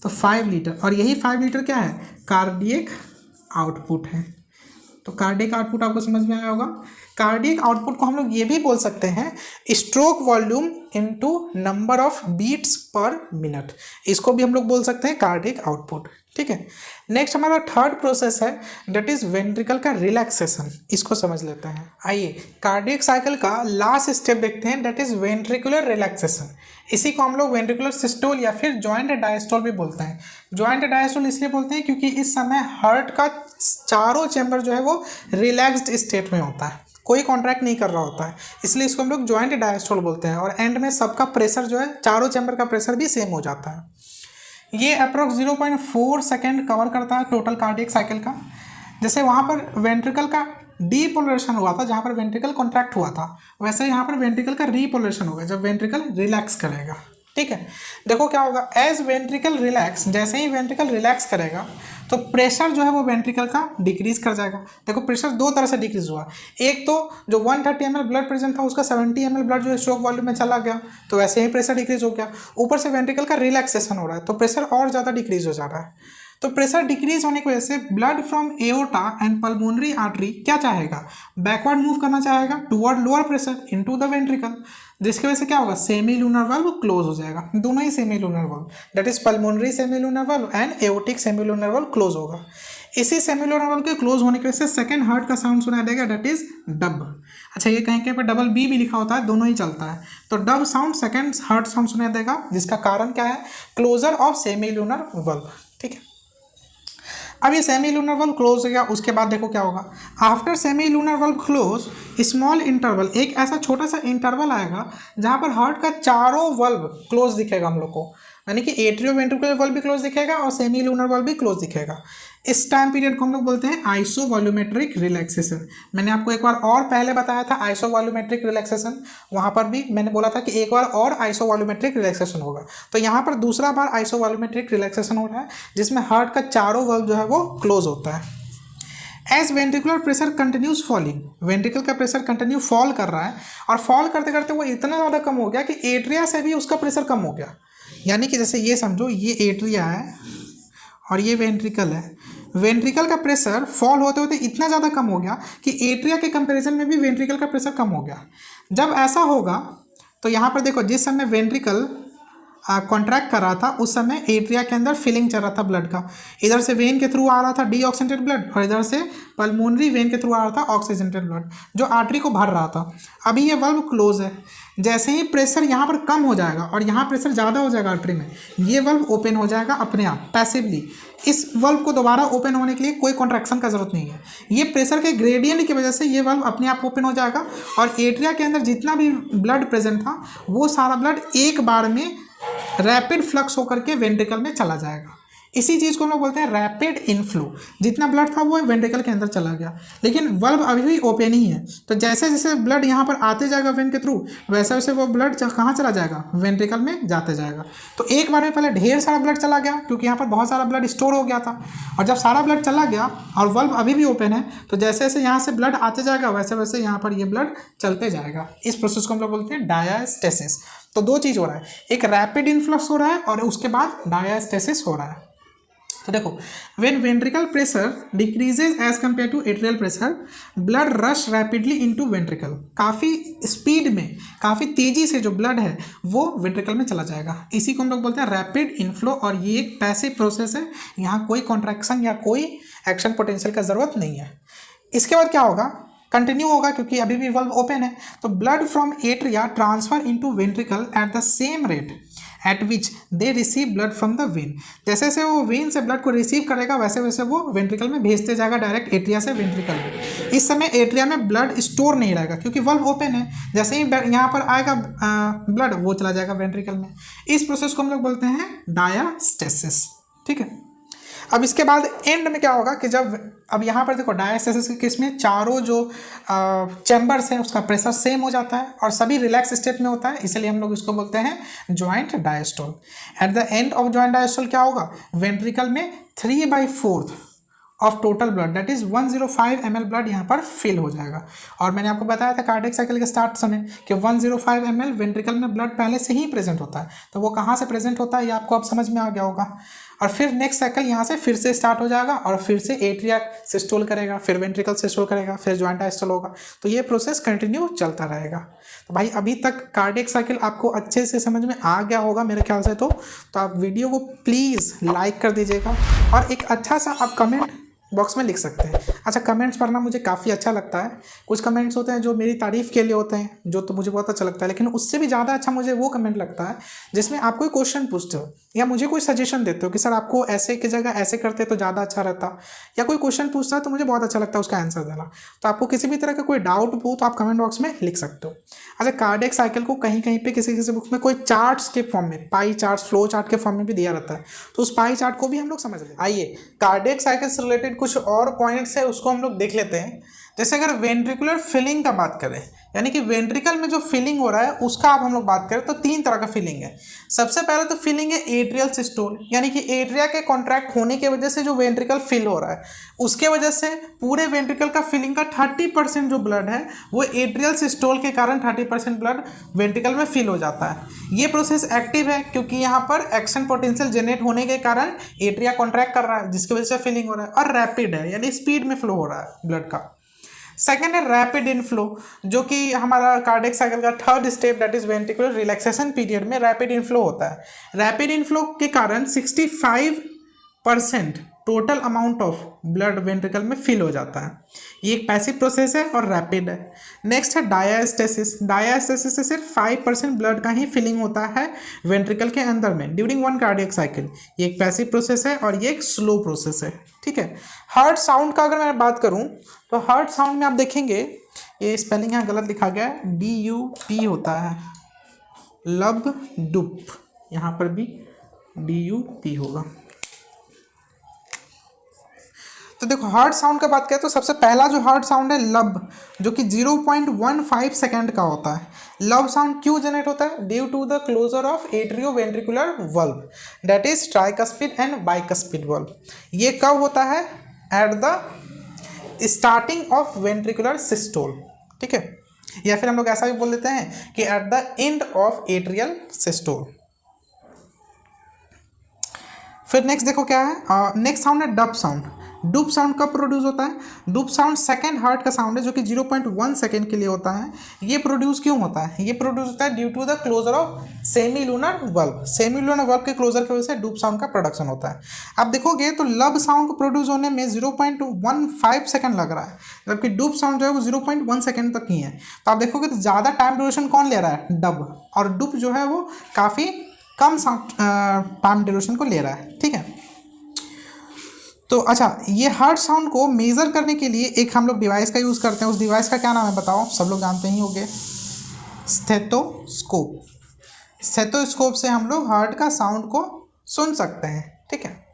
Speaker 2: तो 5 लीटर, और यही 5 लीटर क्या है, कार्डियक आउटपुट है। तो कार्डियक आउटपुट आपको समझ में आया होगा। कार्डियक आउटपुट को हम लोग ये भी बोल सकते हैं stroke volume into number of beats per minute, इसको भी हम लोग बोल सकते हैं कार्डियक आउटपुट, ठीक है। नेक्स्ट हमारा थर्ड प्रोसेस है दैट इज वेंट्रिकल का रिलैक्सेशन, इसको समझ लेते हैं। आइए कार्डियक साइकिल का लास्ट स्टेप देखते हैं दैट इज वेंट्रिकुलर रिलैक्सेशन। इसी को हम लोग वेंट्रिकुलर सिस्टोल या फिर जॉइंट डायस्टोल भी बोलते हैं। जॉइंट डायस्टोल इसलिए बोलते हैं क्योंकि इस समय हार्ट का चारों चैम्बर जो है वो रिलैक्स्ड स्टेट में होता है, कोई कॉन्ट्रैक्ट नहीं कर रहा होता है, इसलिए इसको हम लोग जॉइंट डायस्टोल बोलते हैं। और एंड में सबका प्रेशर जो है, चारों चैम्बर का प्रेशर भी सेम हो जाता है। ये अप्रोक्स 0.4 सेकेंड कवर करता है टोटल कार्डियक साइकिल का। जैसे वहाँ पर वेंट्रिकल का डीपोलरेशन हुआ था, जहाँ पर वेंट्रिकल कॉन्ट्रैक्ट हुआ था, वैसे यहाँ पर वेंट्रिकल का रीपोलरेशन होगा जब वेंट्रिकल रिलैक्स करेगा, ठीक है। देखो क्या होगा, एज वेंट्रिकल रिलैक्स, जैसे ही वेंट्रिकल रिलैक्स करेगा तो प्रेशर जो है वो वेंट्रिकल का डिक्रीज कर जाएगा। देखो प्रेशर दो तरह से डिक्रीज हुआ, एक तो जो 130 ml ब्लड प्रेजेंट था उसका 70 ml ब्लड जो स्ट्रोक वॉल्यूम में चला गया, तो वैसे ही प्रेशर डिक्रीज हो गया। ऊपर से वेंट्रिकल का रिलैक्सेशन हो रहा है तो प्रेशर और ज़्यादा डिक्रीज हो जा रहा है। तो प्रेशर डिक्रीज होने की वजह से blood from aorta and pulmonary artery क्या चाहेगा, बैकवर्ड मूव करना चाहेगा toward lower pressure into the ventricle, जिसकी वजह से क्या होगा, सेमी लूनर वाल्व क्लोज हो जाएगा। दोनों ही semi lunar valve that is pulmonary semi lunar valve and aortic semi lunar valve close होगा। इसी सेमी लूनर वाल्व के क्लोज होने की वजह से सेकंड हार्ट का साउंड सुनाई देगा दैट इज डब। अच्छा ये कहीं पर डबल बी भी लिखा होता है, दोनों ही चलता है। तो dub sound second heart sound सुनाई देगा, जिसका कारण क्या है, closure of semi lunar valve, ठीक है। अब ये सेमी लूनर वाल्व क्लोज हो गया, उसके बाद देखो क्या होगा, after semi lunar valve close small interval, एक ऐसा छोटा सा इंटरवल आएगा जहाँ पर हार्ट का चारों वाल्व क्लोज दिखेगा हम लोग को, यानी कि एट्रियो वेंट्रिकुलर वाल्व भी क्लोज दिखेगा और सेमी लूनर वाल्व भी क्लोज दिखेगा। इस टाइम पीरियड को हम लोग बोलते हैं आइसोवॉल्यूमेट्रिक रिलैक्सेशन। मैंने आपको एक बार और पहले बताया था आइसोवॉल्यूमेट्रिक रिलैक्सेशन, वहाँ पर भी मैंने बोला था कि एक बार और आइसोवॉल्यूमेट्रिक रिलैक्सेशन होगा। तो यहाँ पर दूसरा बार आइसोवॉल्यूमेट्रिक रिलैक्सेशन हो रहा है जिसमें हार्ट का चारों वाल्व जो है वो क्लोज होता है। As ventricular pressure continues falling, ventricle का प्रेशर कंटिन्यू फॉल कर रहा है और फॉल करते करते वो इतना ज़्यादा कम हो गया कि एट्रिया से भी उसका प्रेशर कम हो गया। यानी कि जैसे ये समझो, ये एट्रिया है और ये वेंट्रिकल है, वेंट्रिकल का प्रेशर फॉल होते होते इतना ज़्यादा कम हो गया कि एट्रिया के कंपैरिजन में भी वेंट्रिकल का प्रेशर कम हो गया। जब ऐसा होगा तो यहाँ पर देखो, जिस समय वेंट्रिकल कॉन्ट्रैक्ट कर रहा था उस समय एट्रिया के अंदर फिलिंग चल रहा था ब्लड का, इधर से वेन के थ्रू आ रहा था डीऑक्सीजनेटेड ब्लड और इधर से पल्मोनरी वेन के थ्रू आ रहा था ऑक्सीजनेटेड ब्लड जो आर्टरी को भर रहा था। अभी ये वाल्व क्लोज है, जैसे ही प्रेशर यहाँ पर कम हो जाएगा और यहाँ प्रेशर ज़्यादा हो जाएगा आर्टरी में, ये वाल्व ओपन हो जाएगा अपने आप पैसिवली। इस वाल्व को दोबारा ओपन होने के लिए कोई कॉन्ट्रैक्शन का जरूरत नहीं है, ये प्रेशर के ग्रेडियंट की वजह से ये वाल्व अपने आप ओपन हो जाएगा और एट्रिया के अंदर जितना भी ब्लड प्रेजेंट था वो सारा ब्लड एक बार में रैपिड फ्लक्स होकर के वेंट्रिकल में चला जाएगा। इसी चीज़ को हम लोग बोलते हैं रैपिड इनफ्लो। जितना ब्लड था वो वेंट्रिकल के अंदर चला गया, लेकिन वल्व अभी भी ओपन ही है। तो जैसे जैसे ब्लड यहाँ पर आते जाएगा वेन के थ्रू, वैसे वैसे वो ब्लड कहाँ चला जाएगा, वेंट्रिकल में जाते जाएगा। तो एक बार में पहले ढेर सारा ब्लड चला गया, क्योंकि यहाँ पर बहुत सारा ब्लड स्टोर हो गया था। और जब सारा ब्लड चला गया और वल्व अभी भी ओपन है, तो जैसे जैसे यहाँ से ब्लड आते जाएगा वैसे वैसे यहाँ पर ये ब्लड चलते जाएगा। इस प्रोसेस को हम लोग बोलते हैं डायास्टेसिस। तो दो चीज़ हो रहा है, एक रैपिड इन्फ्लक्स हो रहा है और उसके बाद डायास्टेसिस हो रहा है। तो देखो, when ventricle pressure decreases as compare to atrial pressure, blood rush rapidly into ventricle. काफ़ी स्पीड में, काफ़ी तेज़ी से जो ब्लड है वो वेंट्रिकल में चला जाएगा। इसी को हम लोग बोलते हैं रैपिड इनफ्लो, और ये एक पैसिव प्रोसेस है। यहाँ कोई कॉन्ट्रैक्शन या कोई एक्शन पोटेंशियल का ज़रूरत नहीं है। इसके बाद क्या होगा, कंटिन्यू होगा, क्योंकि अभी भी वल्व ओपन है। तो blood from atria transfer into ventricle at the same rate at which they receive blood from the when. जैसे जैसे वो वेन से ब्लड को रिसीव करेगा वैसे वैसे वो वेंट्रिकल में भेजते जाएगा, डायरेक्ट एट्रिया से वेंट्रिकल में। इस समय एट्रिया में ब्लड स्टोर नहीं रहेगा, क्योंकि वल्व ओपन है। जैसे ही यहाँ पर आएगा ब्लड, वो चला जाएगा वेंट्रिकल में। इस प्रोसेस को हम लोग बोलते हैं डायास्टेसिस। ठीक है। अब इसके बाद एंड में क्या होगा कि जब, अब यहाँ पर देखो डायास्टेसिस के केस में चारों जो चैम्बर्स हैं उसका प्रेशर सेम हो जाता है और सभी रिलैक्स स्टेट में होता है, इसलिए हम लोग इसको बोलते हैं joint diastole. At the end of joint diastole क्या होगा, वेंट्रिकल में 3/4 of total blood, that is 105 ml blood यहाँ पर फिल हो जाएगा। और मैंने आपको बताया था कार्डियक साइकिल के स्टार्ट समय कि 105 ml वेंट्रिकल में ब्लड पहले से ही प्रेजेंट होता है। तो वो कहाँ से प्रेजेंट होता है ये आपको अब समझ में आ गया होगा। और फिर नेक्स्ट साइकिल यहाँ से फिर से स्टार्ट हो जाएगा और फिर से एट्रिया सिस्टोल करेगा, फिर वेंट्रिकल सिस्टोल करेगा, फिर जॉइंट डायस्टोल होगा। तो ये प्रोसेस कंटिन्यू चलता रहेगा। तो भाई अभी तक कार्डियक साइकिल आपको अच्छे से समझ में आ गया होगा मेरे ख्याल से। तो आप वीडियो को प्लीज़ लाइक कर दीजिएगा और एक अच्छा सा आप कमेंट बॉक्स में लिख सकते हैं। अच्छा, कमेंट्स पढ़ना मुझे काफ़ी अच्छा लगता है। कुछ कमेंट्स होते हैं जो मेरी तारीफ़ के लिए होते हैं, जो तो मुझे बहुत अच्छा लगता है, लेकिन उससे भी ज़्यादा अच्छा मुझे वो कमेंट लगता है जिसमें आप कोई क्वेश्चन पूछते हो या मुझे कोई सजेशन देते हो कि सर आपको ऐसे की जगह ऐसे करते तो ज़्यादा अच्छा रहता, या कोई क्वेश्चन पूछता है तो मुझे बहुत अच्छा लगता है उसका आंसर देना। तो आपको किसी भी तरह का कोई डाउट हो तो आप कमेंट बॉक्स में लिख सकते हो। अच्छा, कार्डियक साइकिल को कहीं कहीं पे किसी किसी बुक में कोई चार्ट्स के फॉर्म में, पाई चार्ट, फ्लो चार्ट के फॉर्म में भी दिया रहता है, तो उस पाई चार्ट को भी हम लोग समझ लेते हैं। आइए कार्डियक साइकिल से रिलेटेड कुछ और पॉइंट्स है उसको हम लोग देख लेते हैं। जैसे अगर वेंट्रिकुलर फिलिंग का बात करें, यानी कि वेंट्रिकल में जो फिलिंग हो रहा है उसका अब हम लोग बात करें तो 3 तरह का फिलिंग है। सबसे पहले तो फिलिंग है एट्रियल सिस्टोल, यानी कि एट्रिया के कॉन्ट्रैक्ट होने की वजह से जो वेंट्रिकल फिल हो रहा है उसके वजह से पूरे वेंट्रिकल का फिलिंग का 30% जो ब्लड है वो एट्रियल सिस्टोल के कारण 30% ब्लड वेंट्रिकल में फिल हो जाता है। ये प्रोसेस एक्टिव है क्योंकि यहाँ पर एक्शन पोटेंशियल जनरेट होने के कारण एट्रिया कॉन्ट्रैक्ट कर रहा है, जिसकी वजह से फिलिंग हो रहा है, और रैपिड है यानी स्पीड में फ्लो हो रहा है ब्लड का। सेकेंड है रैपिड इनफ्लो, जो कि हमारा कार्डियक साइकिल का third step, that is ventricular relaxation period में रैपिड इनफ्लो होता है। रैपिड इनफ्लो के कारण 65% total amount of blood ventricle में फिल हो जाता है। ये एक पैसिव प्रोसेस है और रैपिड है। नेक्स्ट है डायास्टेसिस। डायास्टेसिस से सिर्फ 5% ब्लड का ही फिलिंग होता है वेंट्रिकल के अंदर में ड्यूरिंग वन कार्डियक साइकिल। ये एक पैसिव प्रोसेस है और ये एक स्लो प्रोसेस है। ठीक है। हार्ट साउंड का अगर मैं बात करूं तो हार्ट साउंड में आप देखेंगे ये स्पेलिंग यहाँ गलत लिखा गया है, DUP होता है, लब डुप, यहाँ पर भी DUP होगा। तो देखो हार्ट साउंड का बात करें तो सबसे पहला जो हार्ट साउंड है लब, जो कि 0.15 सेकेंड का होता है। लब साउंड क्यों जनरेट होता है? Due to the closure of atrioventricular valve, that is tricuspid and bicuspid valve. ये कब होता है? At the starting of ventricular systole. ठीक है, या फिर हम लोग ऐसा भी बोल देते हैं कि at the end of atrial systole. फिर नेक्स्ट देखो क्या है, नेक्स्ट साउंड है डब साउंड। डुप साउंड कब प्रोड्यूस होता है? डुप साउंड सेकेंड हार्ट का साउंड है जो कि 0.1 सेकेंड के लिए होता है। ये प्रोड्यूस क्यों होता है? ये प्रोड्यूस होता है due to the closure of semilunar valve. Semilunar valve के क्लोजर की वजह से डुप साउंड का प्रोडक्शन होता है। आप देखोगे तो लब साउंड को प्रोड्यूस होने में 0.15 सेकेंड लग रहा है, जबकि डुप साउंड जो है वो 0.1 सेकेंड तक ही है। तो आप देखोगे तो ज़्यादा टाइम ड्यूरेशन कौन ले रहा है? डब। और डुप जो है वो काफ़ी कम टाइम ड्यूरेशन को ले रहा है। ठीक है। तो अच्छा, ये हार्ट साउंड को मेज़र करने के लिए एक हम लोग डिवाइस का यूज़ करते हैं। उस डिवाइस का क्या नाम है बताओ? सब लोग जानते ही होंगे, स्टेथोस्कोप। स्टेथोस्कोप से हम लोग हार्ट का साउंड को सुन सकते हैं। ठीक है।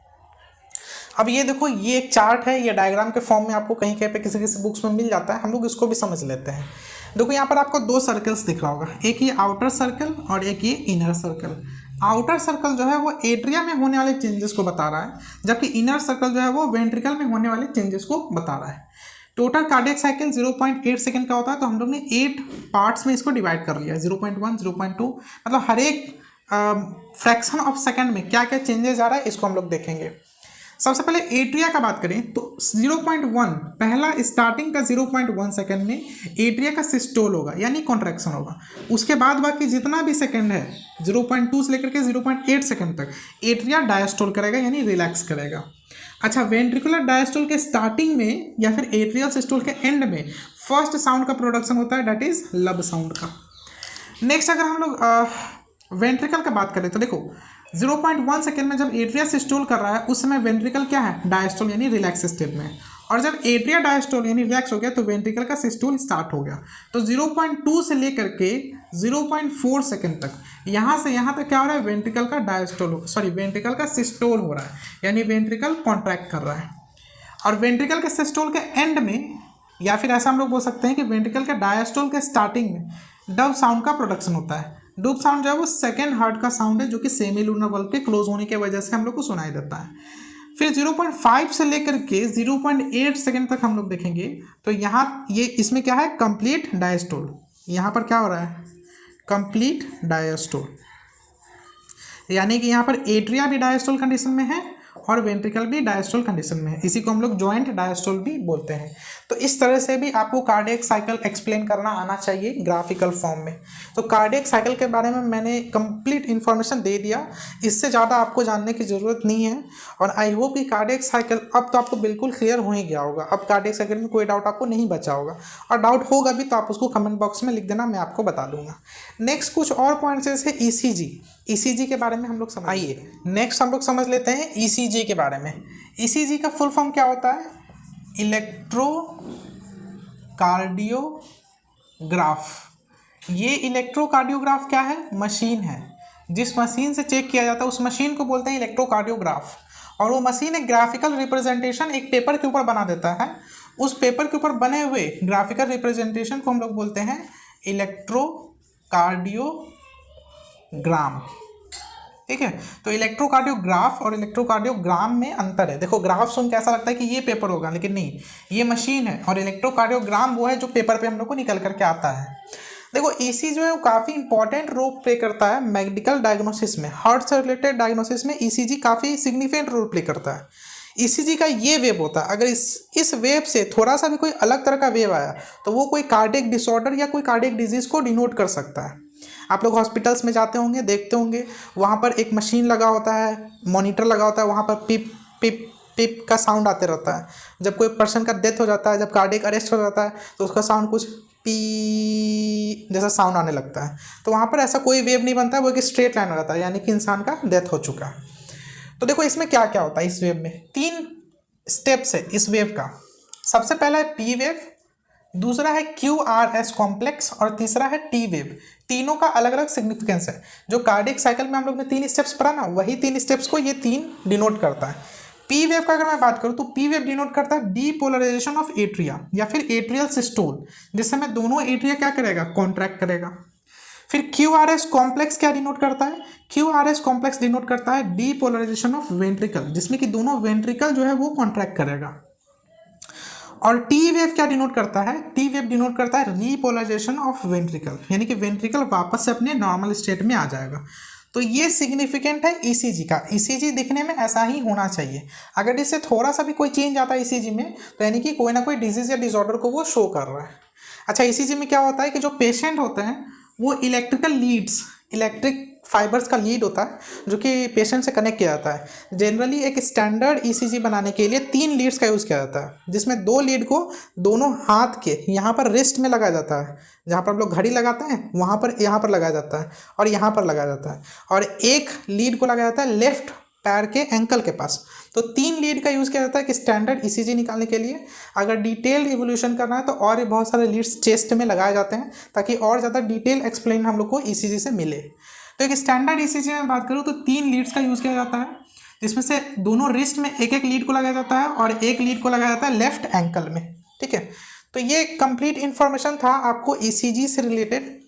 Speaker 1: अब ये देखो, ये एक चार्ट है, ये डायग्राम के फॉर्म में आपको कहीं कहीं पे किसी किसी बुक्स में मिल जाता है, हम लोग इसको भी समझ लेते हैं। देखो यहाँ पर आपको दो सर्कल्स दिख रहा होगा, एक ये आउटर सर्कल और एक ये इनर सर्कल। आउटर सर्कल जो है वो एट्रिया में होने वाले चेंजेस को बता रहा है, जबकि इनर सर्कल जो है वो वेंट्रिकल में होने वाले चेंजेस को बता रहा है। टोटल कार्डियक साइकिल 0.8 सेकंड का होता है, तो हम लोग ने 8 पार्ट्स में इसको डिवाइड कर लिया है, 0.1, 0.2, मतलब हर एक फ्रैक्शन ऑफ सेकंड में क्या क्या चेंजेस आ रहा है इसको हम लोग देखेंगे। सबसे पहले एट्रिया का बात करें तो 0.1 पहला स्टार्टिंग का 0.1 सेकंड में एट्रिया का सिस्टोल होगा, यानी कॉन्ट्रैक्शन होगा। उसके बाद बाकी जितना भी सेकंड है 0.2 से लेकर के 0.8 सेकंड तक एट्रिया डायस्टोल करेगा, यानी रिलैक्स करेगा। अच्छा, वेंट्रिकुलर डायस्टोल के स्टार्टिंग में या फिर एट्रियल सिस्टोल के एंड में फर्स्ट साउंड का प्रोडक्शन होता है, दैट इज लब साउंड का। नेक्स्ट अगर हम लोग वेंट्रिकल का बात करें तो देखो 0.1 सेकेंड में जब एट्रिया सिस्टोल कर रहा है उस समय वेंट्रिकल क्या है, डायस्टोल यानी रिलैक्स स्टेट में, और जब एट्रिया डायस्टोल यानी रिलैक्स हो गया तो वेंट्रिकल का सिस्टोल स्टार्ट हो गया। तो 0.2 से लेकर के 0.4 सेकेंड तक यहाँ से यहाँ तक क्या हो रहा है, वेंट्रिकल का डायस्टोल, सॉरी वेंट्रिकल का सिस्टोल हो रहा है, यानी वेंट्रिकल कॉन्ट्रैक्ट कर रहा है। और वेंट्रिकल के सिस्टोल के एंड में, या फिर ऐसा हम लोग बोल सकते हैं कि वेंट्रिकल के डायस्टोल के स्टार्टिंग में डब साउंड का प्रोडक्शन होता है। डब साउंड जो है वो सेकेंड हार्ट का साउंड है, जो कि सेमी लूनर बल्ब के क्लोज होने की वजह से हम लोग को सुनाई देता है। फिर 0.5 से लेकर के 0.8 सेकेंड तक हम लोग देखेंगे तो यहाँ ये इसमें क्या है, कंप्लीट डायस्टोल। यहाँ पर क्या हो रहा है, कंप्लीट डायस्टोल, यानी कि यहाँ पर एट्रिया भी डायस्टोल कंडीशन में है और वेंट्रिकल भी डायस्टोल कंडीशन में है। इसी को हम लोग जॉइंट डायस्टोल भी बोलते हैं। तो इस तरह से भी आपको कार्डियक साइकिल एक्सप्लेन करना आना चाहिए ग्राफिकल फॉर्म में। तो कार्डियक साइकिल के बारे में मैंने कंप्लीट इन्फॉर्मेशन दे दिया, इससे ज़्यादा आपको जानने की ज़रूरत नहीं है। और आई होप कि कार्डियक साइकिल अब तो आपको बिल्कुल क्लियर हो ही गया होगा। अब कार्डियक साइकिल में कोई डाउट आपको नहीं बचा होगा, और डाउट होगा भी तो आप उसको कमेंट बॉक्स में लिख देना, मैं आपको बता दूंगा। नेक्स्ट कुछ और पॉइंट्स है ईसीजी के बारे में हम लोग समझिए। नेक्स्ट हम लोग समझ लेते हैं ईसीजी के बारे में। ईसीजी का फुल फॉर्म क्या होता है, इलेक्ट्रोकार्डियोग्राफ। ये इलेक्ट्रोकार्डियोग्राफ क्या है, मशीन है, जिस मशीन से चेक किया जाता है उस मशीन को बोलते हैं इलेक्ट्रोकार्डियोग्राफ। और वो मशीन एक ग्राफिकल रिप्रेजेंटेशन एक पेपर के ऊपर बना देता है। उस पेपर के ऊपर बने हुए ग्राफिकल रिप्रेजेंटेशन को हम लोग बोलते हैं इलेक्ट्रोकार्डियोग्राम। ठीक है, तो इलेक्ट्रोकार्डियोग्राफ और इलेक्ट्रोकार्डियोग्राम में अंतर है। देखो ग्राफ सुन के ऐसा लगता है कि ये पेपर होगा, लेकिन नहीं, ये मशीन है। और इलेक्ट्रोकार्डियोग्राम वो है जो पेपर पे हम लोग को निकल करके आता है। देखो ईसी जो है वो काफ़ी इंपॉर्टेंट रोल प्ले करता है मेडिकल डायग्नोसिस में। हार्ट से रिलेटेड डायग्नोसिस में ईसीजी काफ़ी सिग्निफिकेंट रोल प्ले करता है। ईसीजी का ये वेव होता है, अगर इस वेव से थोड़ा सा भी कोई अलग तरह का वेव आया तो वो कोई कार्डियक डिसऑर्डर या कोई कार्डियक डिजीज़ को डिनोट कर सकता है। आप लोग हॉस्पिटल्स में जाते होंगे, देखते होंगे, वहाँ पर एक मशीन लगा होता है, मॉनिटर लगा होता है, वहाँ पर पिप पिप पिप का साउंड आते रहता है। जब कोई पर्सन का डेथ हो जाता है, जब कार्डियक अरेस्ट हो जाता है तो उसका साउंड कुछ पी जैसा साउंड आने लगता है। तो वहाँ पर ऐसा कोई वेव नहीं बनता है, वो एक स्ट्रेट लाइन हो जाता है, यानी कि इंसान का डेथ हो चुका है। तो देखो इसमें क्या क्या होता है, इस वेव में 3 स्टेप्स है इस वेव का। सबसे पहला है पी वेव, दूसरा है QRS कॉम्प्लेक्स और तीसरा है टी वेव। तीनों का अलग अलग सिग्निफिकेंस है। जो कार्डियक साइकिल में हम लोग ने 3 स्टेप्स पढ़ा ना, वही 3 स्टेप्स को ये 3 डिनोट करता है। पी वेव का अगर मैं बात करूँ तो पी वेव डिनोट करता है डीपोलराइजेशन ऑफ एट्रिया या फिर एट्रियल सिस्टोल, जिसमें दोनों एट्रिया क्या करेगा, कॉन्ट्रैक्ट करेगा। फिर QRS कॉम्प्लेक्स क्या डिनोट करता है, QRS कॉम्प्लेक्स डिनोट करता है डीपोलराइजेशन ऑफ वेंट्रिकल, जिसमें कि दोनों वेंट्रिकल जो है वो कॉन्ट्रैक्ट करेगा। और टी वेव क्या डिनोट करता है, टी वेव डिनोट करता है रीपोलराइजेशन ऑफ वेंट्रिकल, यानी कि वेंट्रिकल वापस से अपने नॉर्मल स्टेट में आ जाएगा। तो ये सिग्निफिकेंट है ईसीजी का। ईसीजी दिखने में ऐसा ही होना चाहिए। अगर इससे थोड़ा सा भी कोई चेंज आता है ईसीजी में तो यानी कि कोई ना कोई डिजीज या डिसऑर्डर को वो शो कर रहा है। अच्छा, ईसीजी में क्या होता है कि जो पेशेंट होते हैं वो इलेक्ट्रिकल लीड्स, इलेक्ट्रिक फाइबर्स का लीड होता है जो कि पेशेंट से कनेक्ट किया जाता है। जनरली एक स्टैंडर्ड ईसीजी बनाने के लिए 3 लीड्स का यूज़ किया जाता है, जिसमें 2 लीड को दोनों हाथ के यहाँ पर रिस्ट में लगाया जाता है, जहाँ पर हम लोग घड़ी लगाते हैं वहाँ पर यहाँ पर लगाया जाता है और यहाँ पर लगाया जाता है। और एक लीड को लगाया जाता है लेफ्ट पैर के एंकल के पास। तो 3 लीड का यूज़ किया जाता है कि स्टैंडर्ड ईसीजी निकालने के लिए। अगर डिटेल्ड इवोल्यूशन करना है तो और भी बहुत सारे लीड्स चेस्ट में लगाए जाते हैं ताकि और ज़्यादा डिटेल एक्सप्लेन हम लोग को ईसीजी से मिले। तो एक स्टैंडर्ड ईसीजी में बात करूँ तो 3 लीड्स का यूज़ किया जाता है।
Speaker 2: इसमें से दोनों रिस्ट में एक एक लीड को लगाया जाता है और एक लीड को लगाया जाता है लेफ्ट एंकल में, ठीक है। तो ये कंप्लीट इन्फॉर्मेशन था आपको ईसीजी से रिलेटेड।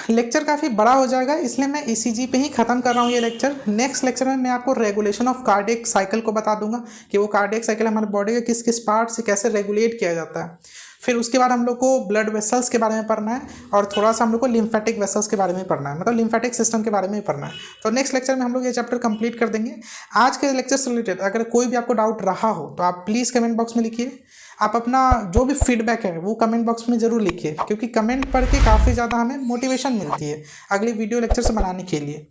Speaker 2: लेक्चर काफ़ी बड़ा हो जाएगा, इसलिए मैं ईसीजी पे ही ख़त्म कर रहा हूँ ये लेक्चर। नेक्स्ट लेक्चर में मैं आपको रेगुलेशन ऑफ कार्डियक साइकिल को बता दूंगा कि वो कार्डियक साइकिल हमारे बॉडी के किस किस पार्ट से कैसे रेगुलेट किया जाता है। फिर उसके बाद हम लोग को ब्लड वेसल्स के बारे में पढ़ना है और थोड़ा सा हम लोग को लिम्फेटिक वेसल्स के बारे में पढ़ना है, मतलब लिम्फेटिक सिस्टम के बारे में पढ़ना है। तो नेक्स्ट लेक्चर में हम लोग ये चैप्टर कंप्लीट कर देंगे। आज के लेक्चर से रिलेटेड अगर कोई भी आपको डाउट रहा हो तो आप प्लीज़ कमेंट बॉक्स में लिखिए। आप अपना जो भी फीडबैक है वो कमेंट बॉक्स में ज़रूर लिखिए, क्योंकि कमेंट पढ़ के काफ़ी ज़्यादा हमें मोटिवेशन मिलती है अगली वीडियो लेक्चर से बनाने के लिए।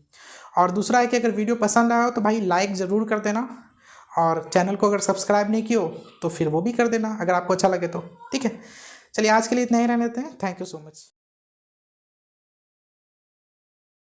Speaker 2: और दूसरा है कि अगर वीडियो पसंद आया हो तो भाई लाइक ज़रूर कर देना, और चैनल को अगर सब्सक्राइब नहीं किया हो तो फिर वो भी कर देना अगर आपको अच्छा लगे तो, ठीक है। चलिए आज के लिए इतना ही रहने देते हैं। Thank you so much.